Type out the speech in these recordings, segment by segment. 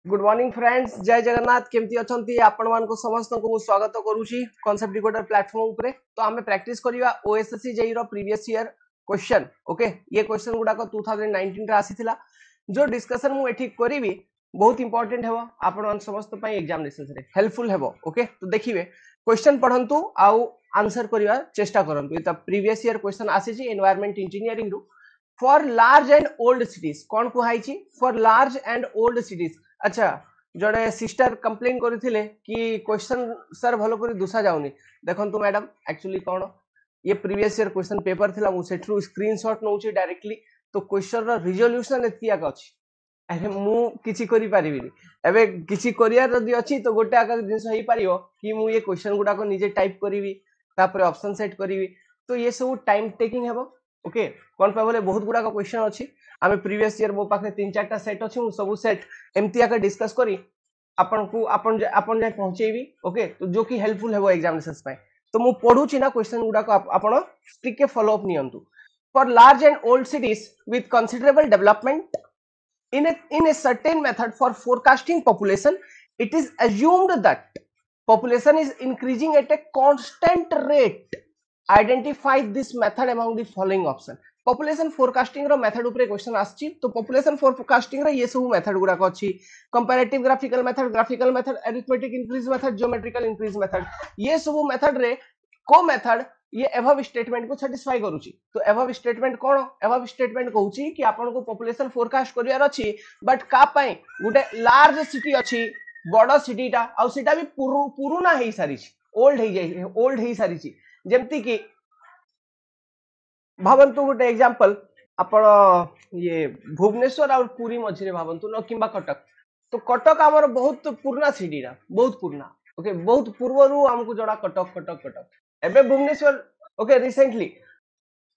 Good morning friends, जय जगन्नाथ। केमती अछंती आपण मानको समस्त को स्वागत करूची कांसेप्ट डिकोडर प्लेटफॉर्म ऊपर। तो आमे प्रैक्टिस करिवा ओएसएससी जेई रो प्रीवियस ईयर क्वेश्चन। ओके, ये क्वेश्चन गुडा को 2019 रे आसीथिला। जो डिस्कशन मु एठी करिवि बहुत इंपोर्टेंट हेबो आपण मान समस्त पई एग्जामिनेशन रे हेल्पफुल हेबो। ओके, तो देखिबे क्वेश्चन पढंतु आउ आंसर करिवा चेष्टा करंतु। इता प्रीवियस ईयर क्वेश्चन आसीची एनवायरनमेंट इंजीनियरिंग रु for large and old cities. कोन कुहाइची? For large and old cities. अच्छा, जड़े सिस्टर कंप्लेन करथिले कि क्वेश्चन सर भलो करी दुसा जाउनी। देखंतु मैडम, एक्चुअली कोन ये प्रीवियस ईयर क्वेश्चन पेपर थिला, मु सेठरू स्क्रीनशॉट नउची डायरेक्टली। तो क्वेश्चन रो रिजोल्यूशन एतिया का अछि। अरे मु किछि करि परिबिनी। एबे किछि करियर जदि अछि तो गोटे आका जिंस होई परियो कि मु ये क्वेश्चन गुडा को निजे टाइप करिवि, तापर ऑप्शन सेट करिवि। तो ये सब टाइम टेकिंग हेबो। ओके, कोन पे बोले बहुत गुडा का क्वेश्चन अछि। आमे प्रीवियस ईयर मो पाखे 3-4टा सेट अछि, मु सब सेट एमती आका डिस्कस करी आपन को आपन जाय पहुंचेबी। ओके, तो जो कि हेल्पफुल हेबो एग्जामिनेशंस पाए। तो मु पढुची ना क्वेश्चन गुडा को आपन स्टिक के फॉलो अप नियंतु। For large and old cities with considerable development in a certain method for forecasting population, it is assumed that population is increasing at a constant rate. Identify this method among the following option. Population forecasting रो method ऊपर question आछि। तो population forecasting रो ये सब method गुडा को अछि। Comparative graphical method, arithmetic increase method, geometrical increase method. ये सब मेथड रे को मेथड ये एभव स्टेटमेंट को सैटिस्फाई करूची। तो एभव स्टेटमेंट कोन? एभव स्टेटमेंट कहूची कि आपन को पॉपुलेशन फोरकास्ट करियार अछि, बट का पई गुटे लार्ज सिटी अछि, बड़ सिटीटा आ सिटा भी पुरुना हेई सारिछि, ओल्ड हेई सारिछि। जेमति कि भावंतु गोटे एग्जांपल आपण ये भुवनेश्वर और पुरी मझिरे भावंतु न किंबा कटक। तो कटक हमर बहुत पुराना सिटीरा, बहुत पुराना। ओके, बहुत पूर्वरु हमकु जडा कटक एबे भुवनेश्वर। ओके, रिसेंटली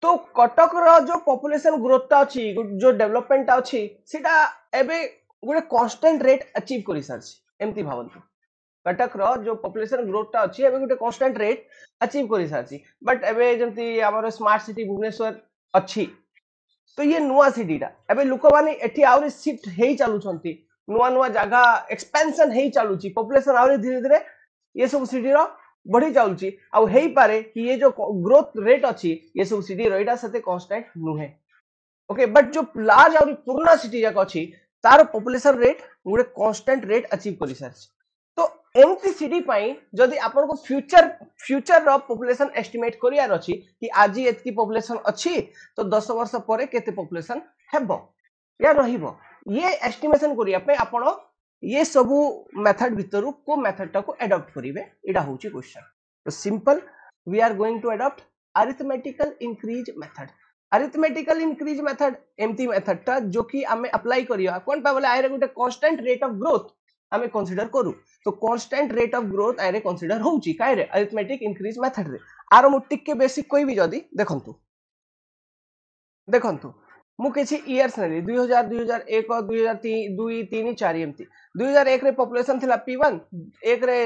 तो कटक रो जो पॉपुलेशन ग्रोथ ता अछि, जो डेवलपमेंट ता अछि, सिटा एबे गोटे कांस्टेंट रेट अचीव करि सारछि। एमति भावंतु कटक रो जो पॉपुलेशन ग्रोथ ता अछि एबे गोटे कांस्टेंट रेट अचीव करि सारछि। बट एबे जंती हमर स्मार्ट सिटी भुवनेश्वर अछि, तो ये नुआ सिटीटा एबे लोक माने एठी आउरी शिफ्ट हेई चालू छंती। नुआ नुआ जगह एक्सपेंशन हेई चालूची, पॉपुलेशन आउरी धीरे धीरे ये सब सिटी रो बढ़ी चालूची। आ हेई पारे कि ये जो ग्रोथ रेट अछि ये सब सिटी रो एटा सते कांस्टेंट नुहे। ओके, बट जो लार्ज और पुराना सिटी जाक अछि तार पॉपुलेशन रेट गुडे कांस्टेंट रेट अचीव करि सारछि। तो एमती सिटी पई जदि आपन को फ्यूचर रो पॉपुलेशन एस्टिमेट करियार अछि कि आज एतकी पॉपुलेशन अछि, तो 10 वर्ष परे केते पॉपुलेशन हेबो या रहिबो, ये एस्टिमेशन करिया पे आपन ये सब मेथड भितरु को मेथड टा को एडॉप्ट करिवे। एडा होची क्वेश्चन। तो simple, we are going to adopt arithmetical increase method. Arithmetical increase method एमती मेथड टा जो कि हमें अप्लाई करिया कोन पा बोले आइरे गुटे कांस्टेंट रेट ऑफ ग्रोथ हमें कंसीडर करू। तो कांस्टेंट रेट ऑफ ग्रोथ आइरे कंसीडर होउची काइरे अरिथमेटिक इंक्रीज मेथड रे। आरो मु टिक के बेसिक कोई भी जदी देखंतु मु किछि इयर्स नेली 2000 2001 2003 2 3 4 एमती। 2001 रे पॉपुलेशन थिला P1, एक रे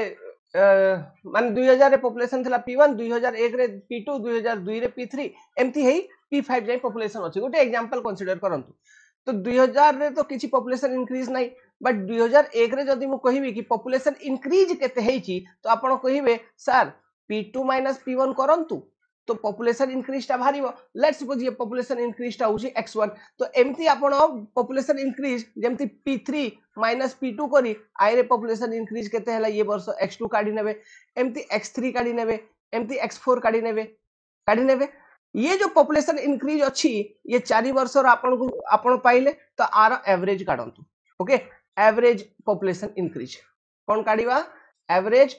माने 2000 रे पॉपुलेशन थिला P1, 2001 रे P2, 2002 रे P3 एमती हेई P5 जाय पॉपुलेशन अछि। गोटे एग्जांपल कंसीडर करंतु। तो 2000 रे तो किछि पॉपुलेशन इंक्रीज नाही, बट 2001 रे जदी मु कहिबी कि पॉपुलेशन इंक्रीज केते हेइची, तो आपण कहिबे सर P2 - P1 करंतु, तो पॉपुलेशन इंक्रीज ता भारिबो। लेट्स सपोज ये पॉपुलेशन इंक्रीज ता होची x1। तो एमती आपण पॉपुलेशन इंक्रीज जेमती P3 - P2 करी आइरे पॉपुलेशन इंक्रीज केते हला ये वर्ष x2 काढी नेबे, एमती x3 काढी नेबे, एमती x4 काढी नेबे। ये जो पॉपुलेशन इंक्रीज अछि ये 4 वर्ष रो आपण पाइले, तो आर एवरेज काढंतु। ओके, एवरेज पॉपुलेशन इंक्रीज कोन काढिबा? Average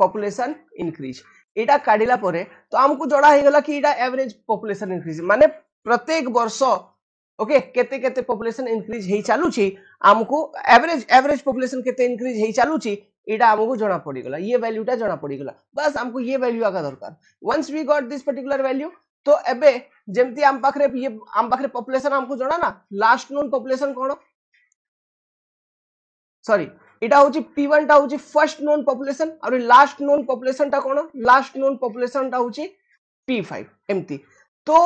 population increase. एटा काढिला परे तो हमकु जडा हे गेला कि एटा एवरेज पॉपुलेशन इंक्रीज माने प्रत्येक वर्ष ओके केते केते पॉपुलेशन इंक्रीज हेई चालुची। हमकु एवरेज पॉपुलेशन केते इंक्रीज हेई चालुची एटा हमकु जणा पड़ी गेला। ये वैल्यूटा जणा पड़ी गेला, बस हमकु ये वैल्यू आका दरकार। Once we got this particular value, तो एबे जेमती हम पाखरे पॉपुलेशन हमकु जणा ना लास्ट नोन पॉपुलेशन कोन, सॉरी इटा होची P1 टा होची फर्स्ट नोन पॉपुलेशन और लास्ट नोन पॉपुलेशन टा कोन? लास्ट नोन पॉपुलेशन टा होची P5 एमती। तो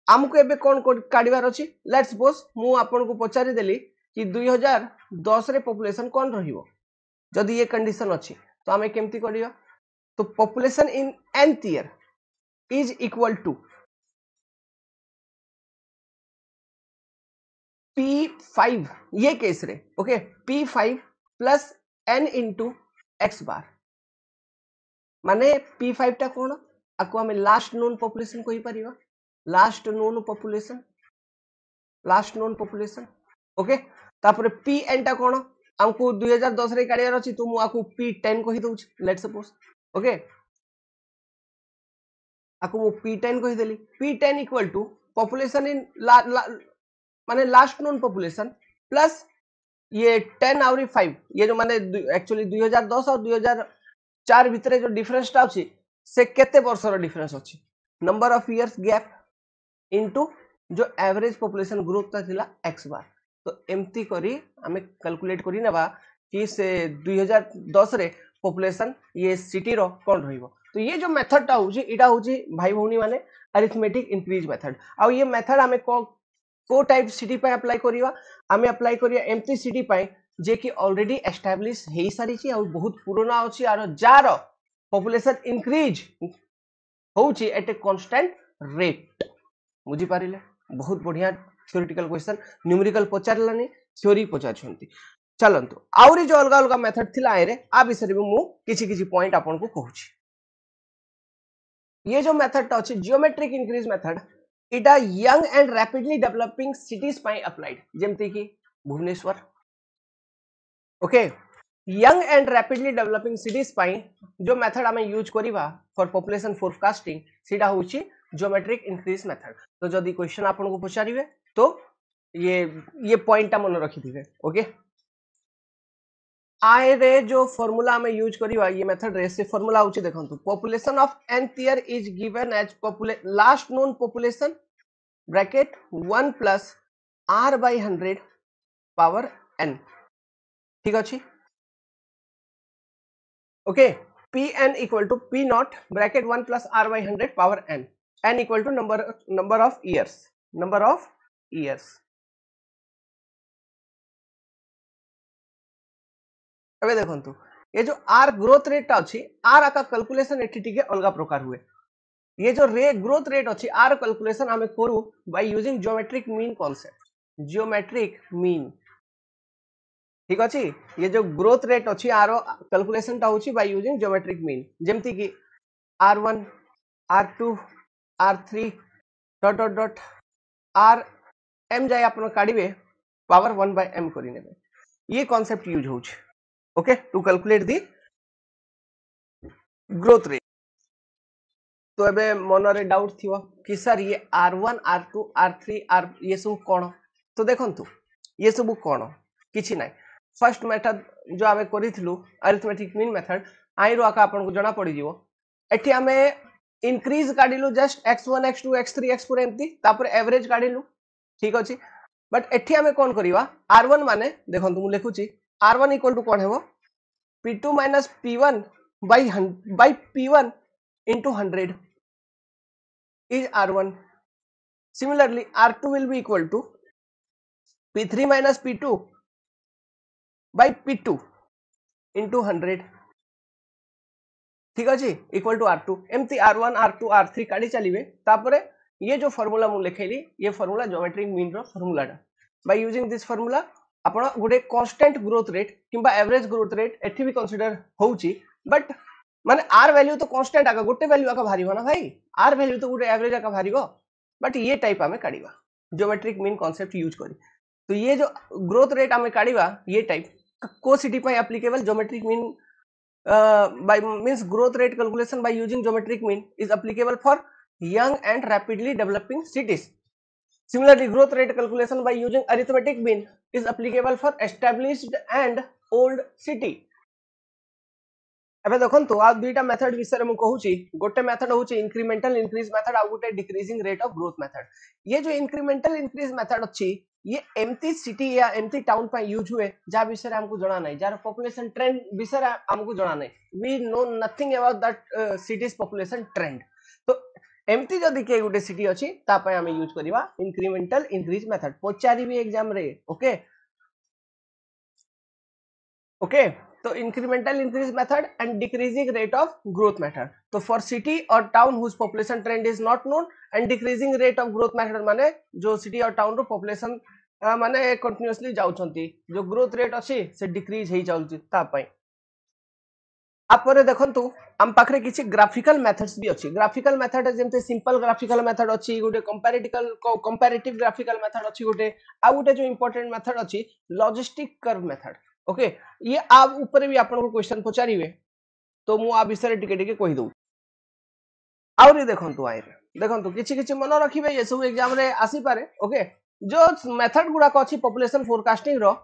हमको एबे कोन काढिबार अछि? लेट्स सपोज मु आपन को पचारि देली कि 2010 रे पॉपुलेशन कोन रहिबो जदी ये कंडीशन अछि तो हमें केमती करियो तो population in nth year is equal to P5 ये केस रे okay P5 plus n into x bar माने P5 टा कोन आको हमें लास्ट नोन पॉपुलेशन कहि परिबा लास्ट नोन पॉपुलेशन ओके तापर Pn टा कोन हमको 2010 रे काढियार अछि तो मु आको P10 कहि दउछ लेट्स सपोज ओके आको मु P10 कहि देली P10 equal to population in माने लास्ट नोन पॉपुलेशन प्लस ये 10 और 5 ये जो माने एक्चुअली 2010 और 2004 भितरे जो डिफरेंस टा अछि से केते वर्ष रो डिफरेंस अछि number of years gap into जो एवरेज पॉपुलेशन ग्रोथ ता थिला x बार तो एमती करी हमें कैलकुलेट करी नेबा कि से 2010 रे पॉपुलेशन ये सिटी रो कोन रहिबो तो ये जो मेथड टा होची इटा होची भाई भौनी माने अरिथमेटिक इंक्रीज मेथड आ ये मेथड हमें को टाइप सिटी पे अप्लाई करिवा हमें अप्लाई करिया एमती सिटी पे जे कि ऑलरेडी एस्टैब्लिश हेई सारी छी और बहुत पुराना अछि आरो जार पॉपुलेशन इंक्रीज होची एट ए कांस्टेंट रेट बुझी पारिले बहुत बढ़िया थ्योरेटिकल क्वेश्चन न्यूमेरिकल पचारलानी थ्योरी पचारछंती चलंतु आउरी जो अलगा अलगा मेथड थिला आइरे आ विषय रे मु किछि किछि पॉइंट आपन को कहूची ये जो मेथड ता अछि जियोमेट्रिक इंक्रीज मेथड इटा young and rapidly developing cities पाई अप्लाइड जेमती कि Bhubaneswar okay young and rapidly developing cities पाई जो मेथड हमें यूज करिवा फॉर पॉपुलेशन फोरकास्टिंग सीधा होची ज्योमेट्रिक इंक्रीज मेथड तो जदी क्वेश्चन आपन को पचारिवे तो ये पॉइंट मन रखी दिवे ओके आई रे जो फार्मूला हमें यूज करिवा ये मेथड रे से फार्मूला होची देखंतु population of nth year is given as last known population bracket 1 plus r by 100 power n ठीक अछि okay Pn equal to P naught bracket 1 plus r by 100 power n equal to number of years अबे देखंतु ये जो r growth rate अछि r आका calculation एठी टिके अलगा प्रकार हुए ये जो ग्रोथ रेट अछि r कैलकुलेशन हमें करू bye using geometric mean concept geometric mean ठीक अछि ये जो ग्रोथ रेट अछि आरो कैलकुलेशन ता होछि बाय यूजिंग ज्योमेट्रिक मीन जेमति कि r1 r2 r3 dot dot dot r m जाय अपन काढिबे पावर 1 by m करि नेबे ये कांसेप्ट यूज होछि okay to calculate the growth rate तो एबे मन रे डाउट थियो कि सर ये r1 r2 r3 r ये सब कोन तो देखंतु ये सब कोन किछि नै फर्स्ट मेथड जो आमे करिथिलु अरिथमेटिक मीन मेथड आई रो आका आपन को जणा पड़ी जीवो एठी हमें increase काढिलु just x1 x2 x3 x4 एमती तापर एवरेज काढिलु ठीक अछि बट एठी हमें कोन करिवा r1 माने देखंतु मु लिखुची r1 इक्वल टू कोन हेबो p2 minus p1 by p1 into 100 is r1 similarly r2 will be equal to p3 minus p2 by p2 into 100 ठीक अछि इक्वल टू r2 एमती r1 r2 r3 काढी चलिबे तापरे ये जो फार्मूला मु लिखेली ये फार्मूला ज्योमेट्रिक मीन रो फार्मूला टा बाय यूजिंग दिस फार्मूला आपण गुडे कांस्टेंट ग्रोथ रेट किंबा एवरेज ग्रोथ रेट एठी भी कंसीडर होउची बट माने r वैल्यू तो कांस्टेंट आका गोटे वैल्यू आका भारीबो ना भाई r वैल्यू तो गुडे एवरेज आका भारीबो बट ये टाइप हमें काढीबा ज्योमेट्रिक मीन कांसेप्ट यूज करी तो ये जो ग्रोथ रेट हमें काढीबा ये टाइप को सिटी पे applicable geometric mean by means growth rate calculation by using geometric mean is applicable for young and rapidly developing cities. Similarly, growth rate calculation by using arithmetic mean is applicable for established and old city. एबे देखंतु आ दुईटा method विषय रे मु कहूची गोटे method होची incremental increase method आ गोटे decreasing rate of growth method ये जो इंक्रीमेंटल इंक्रीज मेथड अछि ये एमती सिटी या एमती टाउन पे यूज हुए जा विषय रे हमको जाना नहीं जार पॉपुलेशन ट्रेंड विषय रे हमको जाना नहीं we know nothing about that cities population trend तो एमती जदी के गोटे सिटी अछि ता पे हम यूज करिवा इंक्रीमेंटल इंक्रीज मेथड पचारी भी एग्जाम रे ओके ओके तो incremental increase method and decreasing rate of growth method तो फॉर सिटी और town whose population trend is not known and decreasing rate of growth method माने जो city और town रो पॉपुलेशन माने कंटीन्यूअसली जाउछंती जो ग्रोथ रेट अछि से डिक्रीज हेई जाउछि ता पई आपरे देखंतु हम पाखरे किछि ग्राफिकल मेथड्स भी अछि ग्राफिकल मेथड जेमते सिंपल ग्राफिकल मेथड अछि गोटे कंपैरेटिव ग्राफिकल मेथड अछि गोटे आ गोटे जो इंपोर्टेंट मेथड अछि लॉजिस्टिक कर्व मेथड ओके ये आप ऊपर भी आपन को क्वेश्चन पचारिवे तो मु आ विषय टिके टिके कहि दउ आउरी देखंतु आइरे देखंतु किछि किछि मन रखिबे ये सब एग्जाम रे आसी पारे ओके जो मेथड गुडा को अछि पॉपुलेशन फोरकास्टिंग रो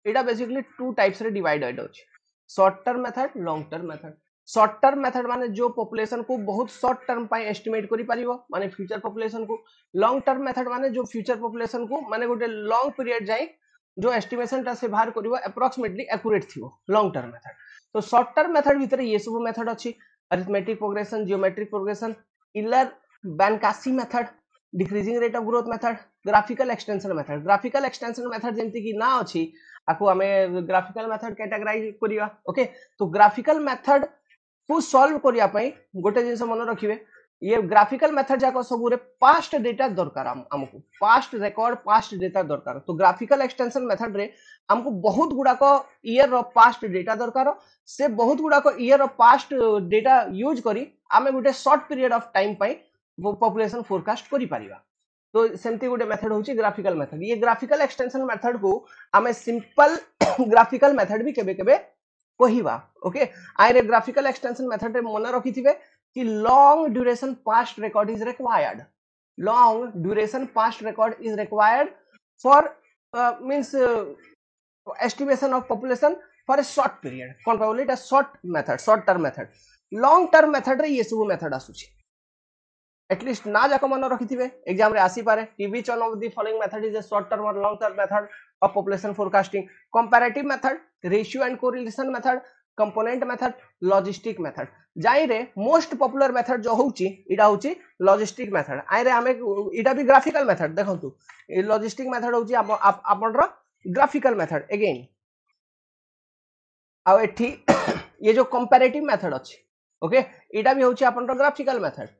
एटा बेसिकली टू टाइप्स रे डिवाइडेड अछि short term method long term method short term method माने जो पॉपुलेशन को बहुत शॉर्ट टर्म पाई एस्टिमेट करि परिबो माने फ्यूचर पॉपुलेशन को लॉन्ग टर्म मेथड माने जो फ्यूचर पॉपुलेशन को माने गोटे लॉन्ग पीरियड जाई जो एस्टिमेशन ता से बाहर करिवो अप्रोक्सीमेटली एक्यूरेट थिवो लॉन्ग टर्म मेथड तो शॉर्ट टर्म मेथड भीतर ये सब मेथड अछि अरिथमेटिक प्रोग्रेशन जियोमेट्रिक प्रोग्रेशन इलर बैंकासी method decreasing rate of growth method graphical extension method जेंति कि ना अछि आको हमें ग्राफिकल मेथड कैटेगराइज करिया ओके तो ग्राफिकल मेथड को सॉल्व करिया पई गोटे जिंस मन रखिबे ये ग्राफिकल मेथड जाको सबुरे पास्ट डेटा दरकार हमको पास्ट रिकॉर्ड पास्ट डेटा दरकार तो ग्राफिकल एक्सटेंशन मेथड रे हमको बहुत गुडा को ईयर ऑफ पास्ट डेटा दरकार से बहुत गुडा को year of past data use करी आमे गोटे शॉर्ट पीरियड ऑफ टाइम पई वो पॉपुलेशन फोरकास्ट करि परिबा तो सेमती गोटे मेथड होची ग्राफिकल मेथड ये ग्राफिकल एक्सटेंशन मेथड को आमे सिंपल ग्राफिकल मेथड भी केबे केबे कहिबा ओके आइरे ग्राफिकल एक्सटेंशन मेथड रे मन रखिथिबे कि long duration past record is required long duration past record is required for means estimation of population for a short period कोन कहले एटा short term method long term method रे ये सब method आसुची at least ना जाक मन रखिथिबे एग्जाम रे आसी पारे टीवी one of the following method is a short term और long term method of population forecasting comparative method ratio and correlation method component method logistic method जाई रे मोस्ट पॉपुलर मेथड जो होउची इडा होउची लॉजिस्टिक मेथड आइ रे हमें इडा भी ग्राफिकल मेथड देखंतु ए लॉजिस्टिक मेथड होउची आपन रो ग्राफिकल मेथड अगेन आ एठी ये जो कंपैरेटिव मेथड अछि ओके इडा भी होउची आपन रो graphical method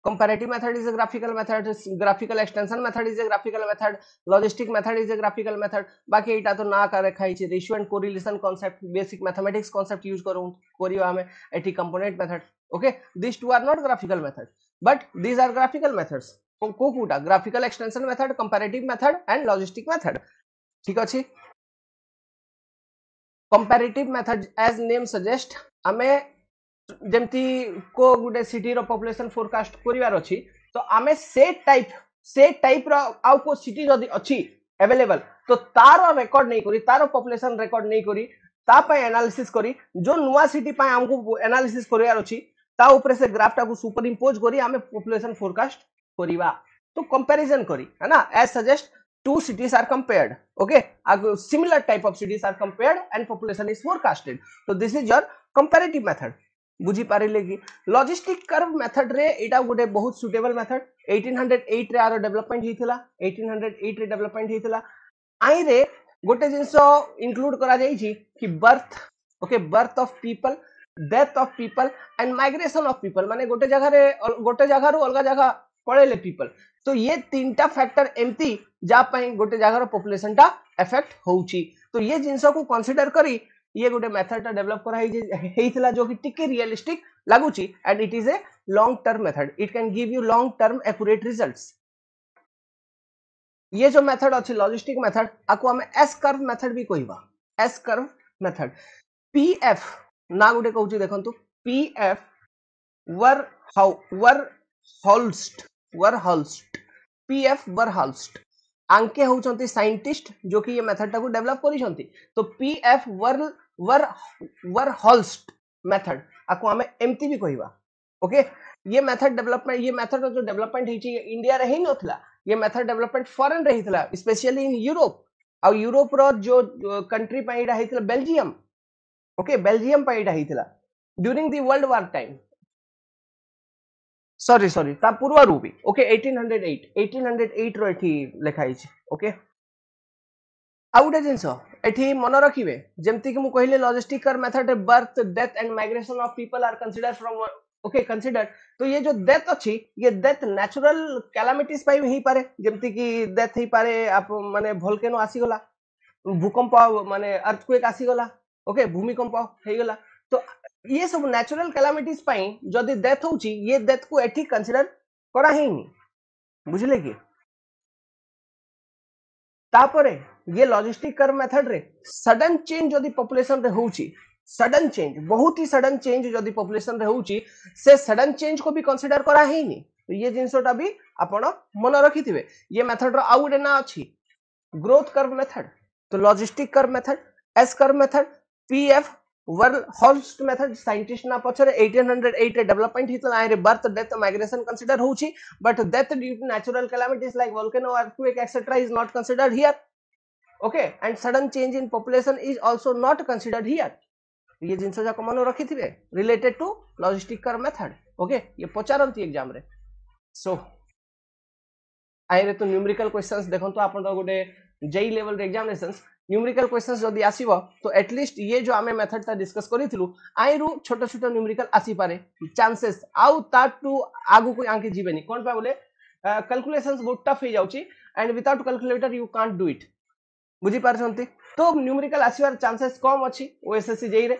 comparative method is a graphical method graphical extension method is a graphical method logistic method is a graphical method बाकी एटा तो ना करे खाई छी ratio and correlation concept basic mathematics concept use करू करियो हमें एटी component method okay this two are not graphical method but these are graphical methods को कोटा graphical extension method comparative method and logistic method ठीक अछि comparative method as name suggest हमें जेमती को गुटे सिटी रो पॉपुलेशन फोरकास्ट करिवार अछि तो आमे से टाइप रो आउ को सिटी जदी अछि अवेलेबल तो तारो रिकॉर्ड नहीं करी तारो पॉपुलेशन रिकॉर्ड नहीं करी ता पय एनालिसिस करी जो नुवा सिटी पय हमको एनालिसिस करिवार अछि ता ऊपर से ग्राफ टा को सुपर इंपोज करी आमे पॉपुलेशन फोरकास्ट करिवा तो कंपैरिजन करी है ना as suggest two cities are compared okay a similar type of cities are compared and population is forecasted so this is your comparative method बुझी पारिले कि लॉजिस्टिक कर्व मेथड रे एटा गोटे बहुत सुटेबल मेथड 1808 रे आरो डेवलपमेंट हिथिला 1808 रे डेवलपमेंट हिथिला आई रे गोटे जिंसो इंक्लूड करा जाई छी कि birth okay birth of people death of people and migration of people माने गोटे जगह रो अलगा जगह पळेले पीपल तो ये तीनटा फैक्टर एमती जा पई गोटे जगह रो पॉपुलेशन टा इफेक्ट होउची तो ये जिंसो को कंसीडर करी ये गोटे मेथड टा डेवलप करा हेइथिला जो कि टिके रियलिस्टिक लागुची and it is a long term method it can give you long term accurate results ये जो मेथड अछि लॉजिस्टिक मेथड आको हम एस कर्व मेथड भी कहबा एस कर्व मेथड पीएफ ना गोटे कहूची देखंतु पीएफ वरहॉल्स्ट पीएफ वरहॉल्स्ट आंके होचंती साइंटिस्ट जो कि ये मेथड टा को डेवलप करिसंती तो पीएफ वरहॉल्स्ट मेथड आको हमें एमटी भी कहबा ओके ये मेथड जो डेवलपमेंट हिची इंडिया रे ही नथला ये मेथड डेवलपमेंट फॉरेन रहितला स्पेशली इन यूरोप आ यूरोप रो जो कंट्री पाइडा हितला बेल्जियम ओके बेल्जियम पाइडा हितला during the world war time sorry ता पूर्व रूपी ओके 1808 रो एठी लिखा हिची ओके आ गोटे जिनस एठी मन रखिबे जेमति कि मु कहले लॉजिस्टिक कर method birth death and migration of people are consider from okay consider. तो ये जो डेथ अच्छी ये डेथ नेचुरल कैलामिटीज पाई ही पारे जेमति कि डेथ ही पारे आप माने वोल्केनो आसी गला भूकंप माने अर्थक्वेक आसी गला ओके भूमिकंप हे गला। तो ये सब नेचुरल कैलामिटीज पाई जदी डेथ होची ये डेथ को एठी कंसीडर करा ही बुझले कि तापरे ये लॉजिस्टिक कर्व मेथड रे सडन चेंज जदी पॉपुलेशन रे होची सडन चेंज बहुत ही सडन चेंज जदी पॉपुलेशन रे होची से सडन चेंज को भी कंसीडर करा ही नहीं। तो ये जिनसोटा भी आपण मन रखिथिबे ये मेथड रो आउ गुटे ना अछि ग्रोथ कर्व मेथड। तो logistic curve method S curve method PF Verhulst method scientist ना पछरे 1808 रे डेवलपमेंट हितला आइ रे बर्थ डेथ माइग्रेशन कंसीडर होची but death due to natural calamities like volcano earthquake etcetera is not considered here okay and sudden change in population is also not considered here. ये जिनस जाक मन रखिथिबे related to logistic curve method okay ये पचारंती exam रे। सो आइरे तो numerical questions देखंतु आपन गोटे जेई लेवल एग्जामिनेशंस न्यूमेरिकल क्वेश्चंस जदी आसीबो तो एटलीस्ट ये जो आमे मेथड ता डिस्कस करिथिलु आइरु छोटो छोटो न्यूमेरिकल आसी पारे चांसेस आउ ताटू आगु को आंके जीवेनी कोन पा बोले कैलकुलेशंस बहुत टफ हो जाउची and without calculator you can't do it बुझी पारछंती। तो न्यूमेरिकल आसीबार चांसेस कम अछि ओएसएससी जेई रे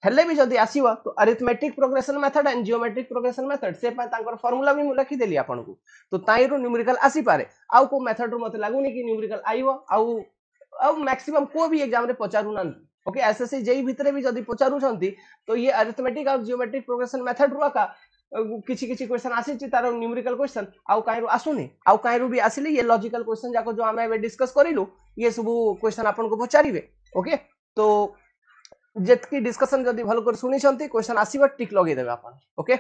हेले भी जदी आसीबो तो arithmetic progression method and geometric progression method से पा तांकर फार्मूला भी लिखि देली आपन को तो ताइरो न्यूमेरिकल आसी पारे आउ को मेथड रो मते लागुनी कि न्यूमेरिकल आइबो आउ मैक्सिमम को भी एग्जाम रे पचारु ना ओके एसएससी जेई भितरे भी जदी पचारु छंती तो ये अरिथमेटिक और जियोमेट्रिक प्रोग्रेशन मेथड रो का किछि किछि क्वेश्चन आसी छि तारो न्यूमेरिकल क्वेश्चन आउ काइरो आसुनी आउ काइरो भी आसिले ये लॉजिकल क्वेश्चन जाको जो हमें एबे डिस्कस करिलु ये सब क्वेश्चन आपन को पचारिबे ओके। तो जेतकी डिस्कशन जदी भल कर सुनी छंती क्वेश्चन आसीबा टिक लगे देबे आपन ओके।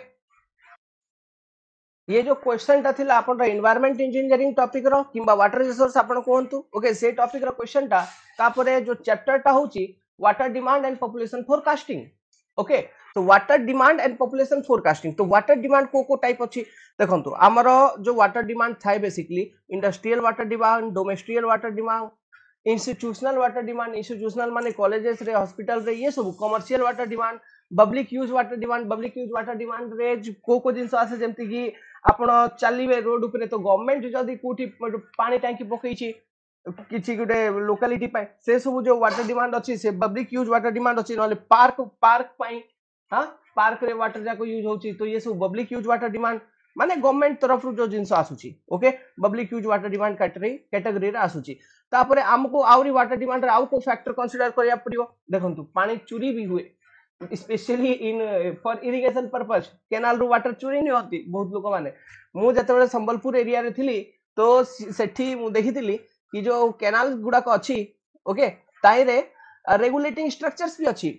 ये जो क्वेश्चन ता थिला आपन एनवायरनमेंट इंजीनियरिंग टॉपिक रो किबा वाटर रिसोर्स आपन कोहंतु ओके से टॉपिक रो क्वेश्चन ता तापरे जो चैप्टर ता होची water demand and population forecasting okay. तो water demand and population forecasting तो वाटर डिमांड को टाइप अछि देखंतु हमरो जो वाटर डिमांड थाए basically industrial water demand domestic water demand institutional water demand institutional माने कॉलेजेस रे हॉस्पिटल रे ये सब commercial water demand public use water demand रे को जिंस आसे जेमति कि आपण चलिबे रोड ऊपर तो गवर्नमेंट जदी कोठी पानी टंकी पकई छी किछि गुटे लोकालिटी पाए से सब जो वाटर डिमांड अछि से पब्लिक यूज वाटर डिमांड अछि नले पार्क पार्क पाई हां पार्क रे वाटर जाको यूज होची तो ये सब पब्लिक यूज वाटर डिमांड माने गवर्नमेंट तरफ जो जिंस आसुची okay public use water demand category रे आसुची। तापरे हमको आउरी वाटर डिमांड रे आउ को फैक्टर कंसीडर करिया पड़ियो देखंतु पानी चोरी भी हुए specially in for irrigation purpose canal रू वाटर चोरी नहीं होती बहुत लोक माने मु जतबे संबलपुर एरिया रे थिली तो सेठी मु देखिथिली कि जो केनाल गुडा को अछि ओके ताई रे रेगुलेटिंग स्ट्रक्चर्स भी अछि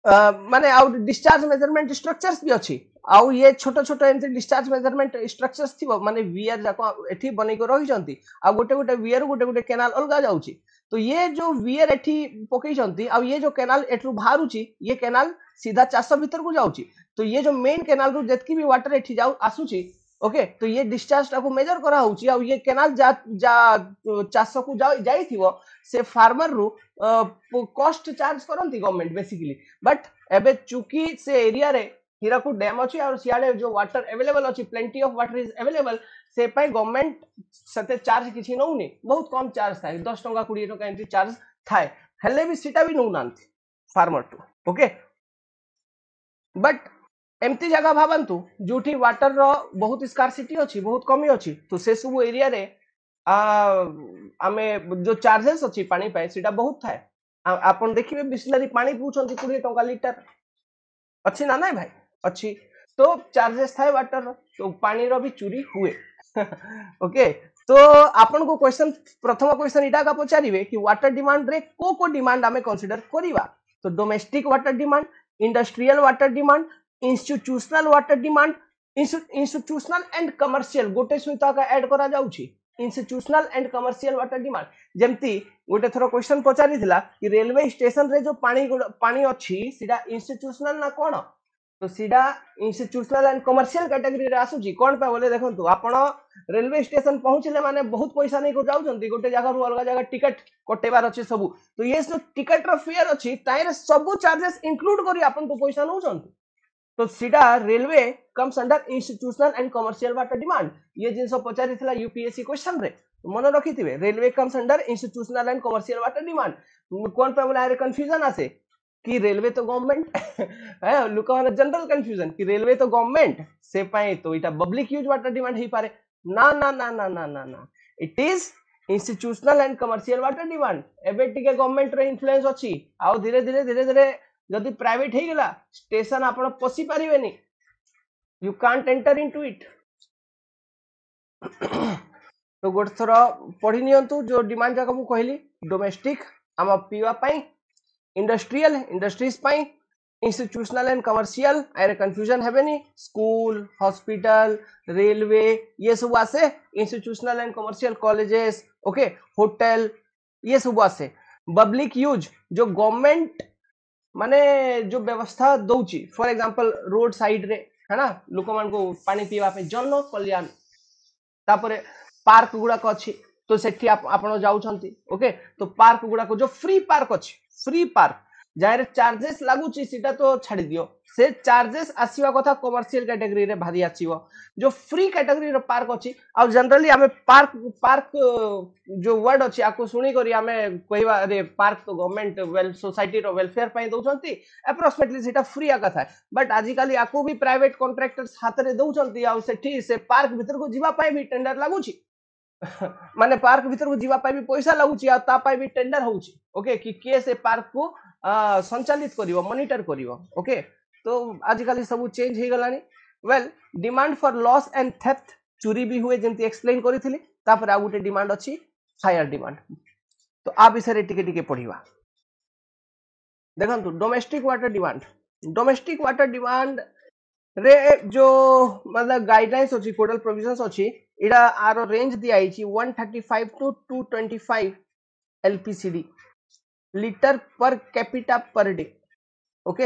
माने आउ डिस्चार्ज मेजरमेंट स्ट्रक्चर्स भी अछि आउ ये छोटो छोटो एंती डिस्चार्ज मेजरमेंट स्ट्रक्चर्स थिबो माने वियर जाको एठी बनै को रहि जंती आ गोटे गोटे वियर गोटे गोटे केनाल अलगा जाउची तो ये जो वियर एठी पकई जंती आ ये जो केनाल एठु बाहरुची ये केनाल सीधा 400 भीतर को जाउची तो ये जो मेन केनाल रु जतकी भी वाटर एठी जाउ आसुची ओके तो ये डिस्चार्ज टाको मेजर करा होची आ ये केनाल जा जा 400 को जाई थिबो से फार्मर रु कॉस्ट चार्ज करंती गवर्नमेंट बेसिकली बट एबे चूकी से एरिया रे हीराकुद डैम अछि और सियाडे जो वाटर अवेलेबल अछि plenty of water is available से पाई गवर्नमेंट सते चार्ज किछि नउनी बहुत कम चार्ज थाए 10 टका 20 टका एंट्री चार्ज थाए हेले भी सीटा भी नउ नांती फार्मर टू ओके। बट एमती जगह भाबंतु जोठी वाटर रो बहुत स्कार्सिटी अछि बहुत कमी अछि तो से सब एरिया रे आमे जो चार्जेस अछि पानी पाए सीटा बहुत थाए आपन देखिबे बिस्लरी पानी पूछंती 20 टका लीटर अछि ना नै भाई अच्छी तो चार्जेस थाए वाटर तो पानी रो भी चोरी हुए ओके। तो आपन को क्वेश्चन प्रथम क्वेश्चन इटा का पचारिबे कि वाटर डिमांड रे को डिमांड हमें कंसीडर करिवा तो domestic water demand industrial water demand institutional water demand institutional and commercial गोटे सहित का ऐड करा जाउची institutional and commercial water demand जेमती गोटे थरो क्वेश्चन पचारि थिला कि रेलवे स्टेशन रे जो पानी पानी अछि सिडा इंस्टीट्यूशनल ना कोन तो सीधा इंस्टीट्यूशनल एंड कमर्शियल कैटेगरी रे आसुची कोन पे बोले देखंतु आपण रेलवे स्टेशन पहुंचले माने बहुत पैसा नहीं को जाउछंती गोटे जगह रु अलग जगह टिकट कटेबार अछि सब तो ये जो टिकट रो फेयर अछि ताइरे सब चार्जेस इंक्लूड करी आपण तो पैसा नउछंती तो सीधा railway comes under institutional and commercial water demand ये जिनस पचारि थिला यूपीएससी क्वेश्चन रे मन रखिथिबे railway comes under institutional and commercial water demand कोन पे बोला रे कंफ्यूजन आसे कि रेलवे तो गवर्नमेंट है लोक माने जनरल कंफ्यूजन कि रेलवे तो गवर्नमेंट से पाए तो इटा पब्लिक यूज वाटर डिमांड ही पारे ना ना ना ना ना ना ना it is institutional and commercial water demand एबे टिके गवर्नमेंट रे इन्फ्लुएंस अछि आ धीरे धीरे जदि प्राइवेट हे गेला स्टेशन आपण पसी परिबेनी you can't enter into it तो गोटे थर पढ़ी नियंतु जो डिमांड जाक मु कहली डोमेस्टिक आम पीवा पाई इंडस्ट्रियल इंडस्ट्रीज पाई इंस्टीट्यूशनल एंड कमर्शियल आरे कंफ्यूजन हेबेनी स्कूल हॉस्पिटल रेलवे ये सब आसे institutional and commercial colleges okay hotel ये सब आसे पब्लिक यूज जो गवर्नमेंट माने जो व्यवस्था दउची फॉर एग्जांपल रोड साइड रे है ना लोक मान को पानी पीवा पे जन कल्याण तापरे पार्क गुडा को अछि तो सेठी आपण जाउछंती ओके तो पार्क गुडा को जो फ्री पार्क अछि फ्री पार्क जारे चार्जेस लागुची सीटा तो छाड़ी दियो से चार्जेस आसीवा कथा कमर्शियल कैटेगरी रे भारी आसीबो जो फ्री कैटेगरी रो पार्क अछि आ जनरली हमें पार्क पार्क जो वर्ड अछि आको सुनी करी हमें कहवा रे पार्क तो गवर्नमेंट वेल सोसाइटी रो वेलफेयर पई दउछंती अप्रोक्सीमेटली सेटा फ्री आ कथा बट आजिकली आको भी प्राइवेट कॉन्ट्रैक्टर्स हाथ रे दउछंती आ सेठी से पार्क भीतर को जीवा पई भी टेंडर लागुची माने पार्क भीतर को जीवा भी पैसा लगुची आ ता भी टेंडर होउची ओके कि के से पार्क को संचालित करिवो मॉनिटर करिवो ओके तो आजिकली सब चेंज हे गलानी well demand for loss and theft चोरी भी हुए जेंति एक्सप्लेन करिथिली तापर आ गुटे डिमांड अछि फायर डिमांड तो आ विषय रे टिके टिके पढिबा देखंतु डोमेस्टिक वाटर डिमांड रे जो मतलब गाइडलाइंस अछि कोडल प्रोविजंस अछि इडा आरो रेंज दिया आइछि 135 to 225 LPCD litre per capita per day okay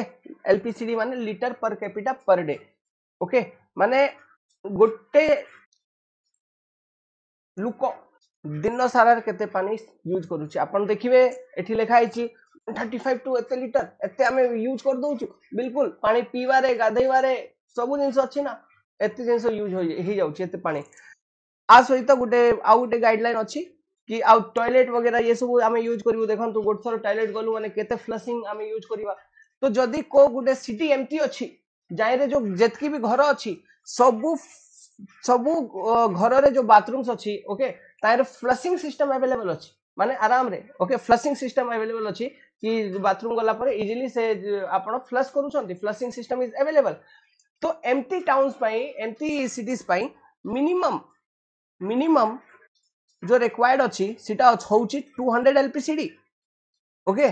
LPCD माने litre per capita per day okay माने गोटे लुक दिन सारा केते पानी यूज करूची आपण देखिबे एठी लेखा आइछि 35 टू एते लीटर एते हमें यूज कर दउछु बिल्कुल पानी पीवारे गाधैवारे सब जिंस अछि ना एते जिंस यूज हो जाउची एते पानी आ सहित गुटे आ गुटे गाइडलाइन अछि कि आ टॉयलेट वगैरह ये सब हमें यूज करिवो देखंतु गोट थर टॉयलेट गलु माने केते फ्लशिंग हमें यूज करिवा तो जदी को गुटे सिटी एम्प्टी अछि जायरे जो जेतकी भी घर अछि सबु सबु घर रे जो बाथरूम्स अछि ओके तार फ्लशिंग सिस्टम अवेलेबल अछि माने आराम रे ओके फ्लशिंग सिस्टम अवेलेबल अछि कि बाथरूम गला पर इजीली से आपण फ्लश करूछंती फ्लशिंग सिस्टम इज अवेलेबल तो एम्प्टी टाउन्स पाई एम्प्टी सिटीज पाई मिनिमम मिनिमम जो रिक्वायर्ड अछि सीटा होउची 200 LPCD okay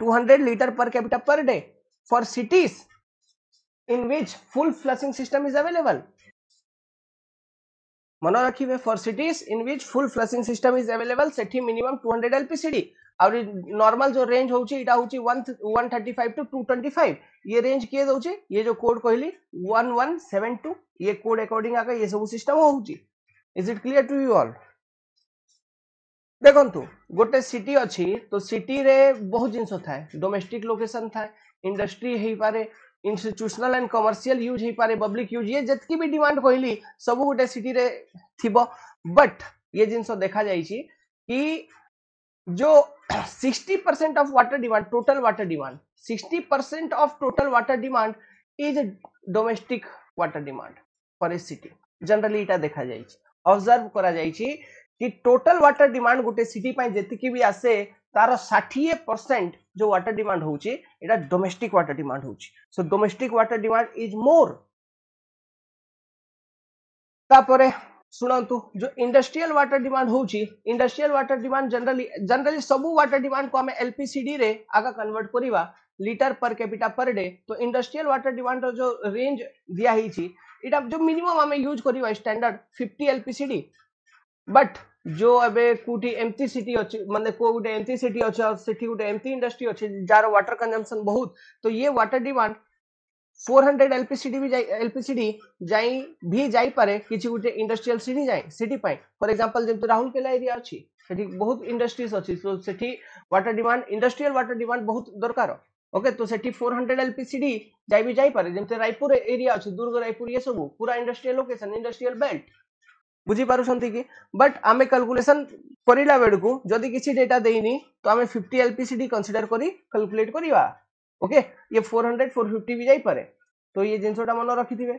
200 litre per capita per day for cities in which full flushing system is available मन रखिबे फॉर cities in which full flushing system is available सेठी मिनिमम 200 एलपीसीडी और नॉर्मल जो रेंज होउची इटा होउची 135 टू 225 ये रेंज किए दोउची ये जो कोड कहली 1172 ये कोड अकॉर्डिंग आका ये सब सिस्टम होउची is it clear to you all देखंतु गोटे सिटी अछि तो सिटी रे बहुत जिंस थाए डोमेस्टिक लोकेशन थाए इंडस्ट्री हेई पारे इंस्टीट्यूशनल एंड कमर्शियल यूज हेई पारे पब्लिक यूज ये जतकी भी डिमांड कहली सब गोटे सिटी रे थिबो बट ये जिंस देखा जाईची कि जो 60% of water demand total water demand 60% of total water demand is domestic water demand for a city generally इटा देखा जाईची ऑब्जर्व करा जाईची कि टोटल वाटर डिमांड गोटे सिटी पाई जेतिकी भी आसे तार 60% जो वाटर डिमांड होउची एटा डोमेस्टिक वाटर डिमांड होउची so domestic water demand is more तापरे सुनंतु जो इंडस्ट्रियल वाटर डिमांड होउची इंडस्ट्रियल वाटर डिमांड जनरली सब वाटर डिमांड को हमें एलपीसीडी रे आगा कन्वर्ट करिवा litre per capita per day तो इंडस्ट्रियल वाटर डिमांड जो रेंज दिया हिची इटा जो मिनिमम हमें यूज करिवा स्टैंडर्ड 50 एलपीसीडी बट जो अबे कुटी एम्प्टी सिटी अछि माने को गुटे एम्प्टी सिटी अछि सेठी गुटे एम्प्टी इंडस्ट्री अछि जार वाटर कंजम्पशन बहुत तो ये वाटर डिमांड 400 एलपीसीडी भी एलपीसीडी जाई भी जाई पारे किछि गुटे इंडस्ट्रियल सिटी जाई सिटी पाई फॉर एग्जांपल जेम राहुलकेला एरिया अछि सेठी बहुत इंडस्ट्रीज अछि सो सेठी water demand industrial water demand बहुत दरकार ओके तो सेठी 400 एलपीसीडी जाई भी जाई पारे जेम रायपुर एरिया अछि दुर्ग रायपुर ये सब पूरा इंडस्ट्रियल लोकेशन इंडस्ट्रियल बेल्ट बुझी पारुछंती कि बट आमे कैलकुलेशन करिला बेडको जदी किछि डेटा देइनी तो आमे 50 एलपीसीडी कंसीडर करी कैलकुलेट करिवा ओके ये 400 450 भी जाई पारे तो ये जिनसोटा मन रखिथिबे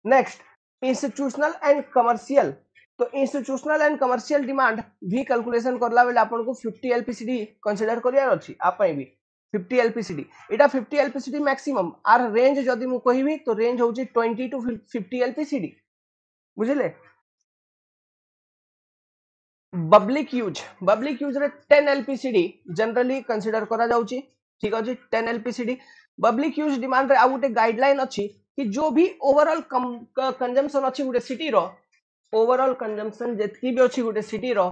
नेक्स्ट इंस्टीट्यूशनल एंड कमर्शियल तो इंस्टीट्यूशनल एंड कमर्शियल डिमांड भी कैलकुलेशन करला बेले आपन को 50 एलपीसीडी कंसीडर करियार अछि आपै भी 50 LPCD Etah 50 LPCD maximum are range जदी मु कहिबी तो रेंज होची 20 टू 50 एलपीसीडी बुझिले पब्लिक यूज रे 10 एलपीसीडी जनरली कंसीडर करा जाउची ठीक अछि 10 एलपीसीडी पब्लिक यूज डिमांड रे आ गुटे गाइडलाइन अछि कि जो भी ओवरऑल कंजम्पशन अछि गुटे सिटी रो ओवरऑल कंजम्पशन जेतकी भी अछि गुटे सिटी रो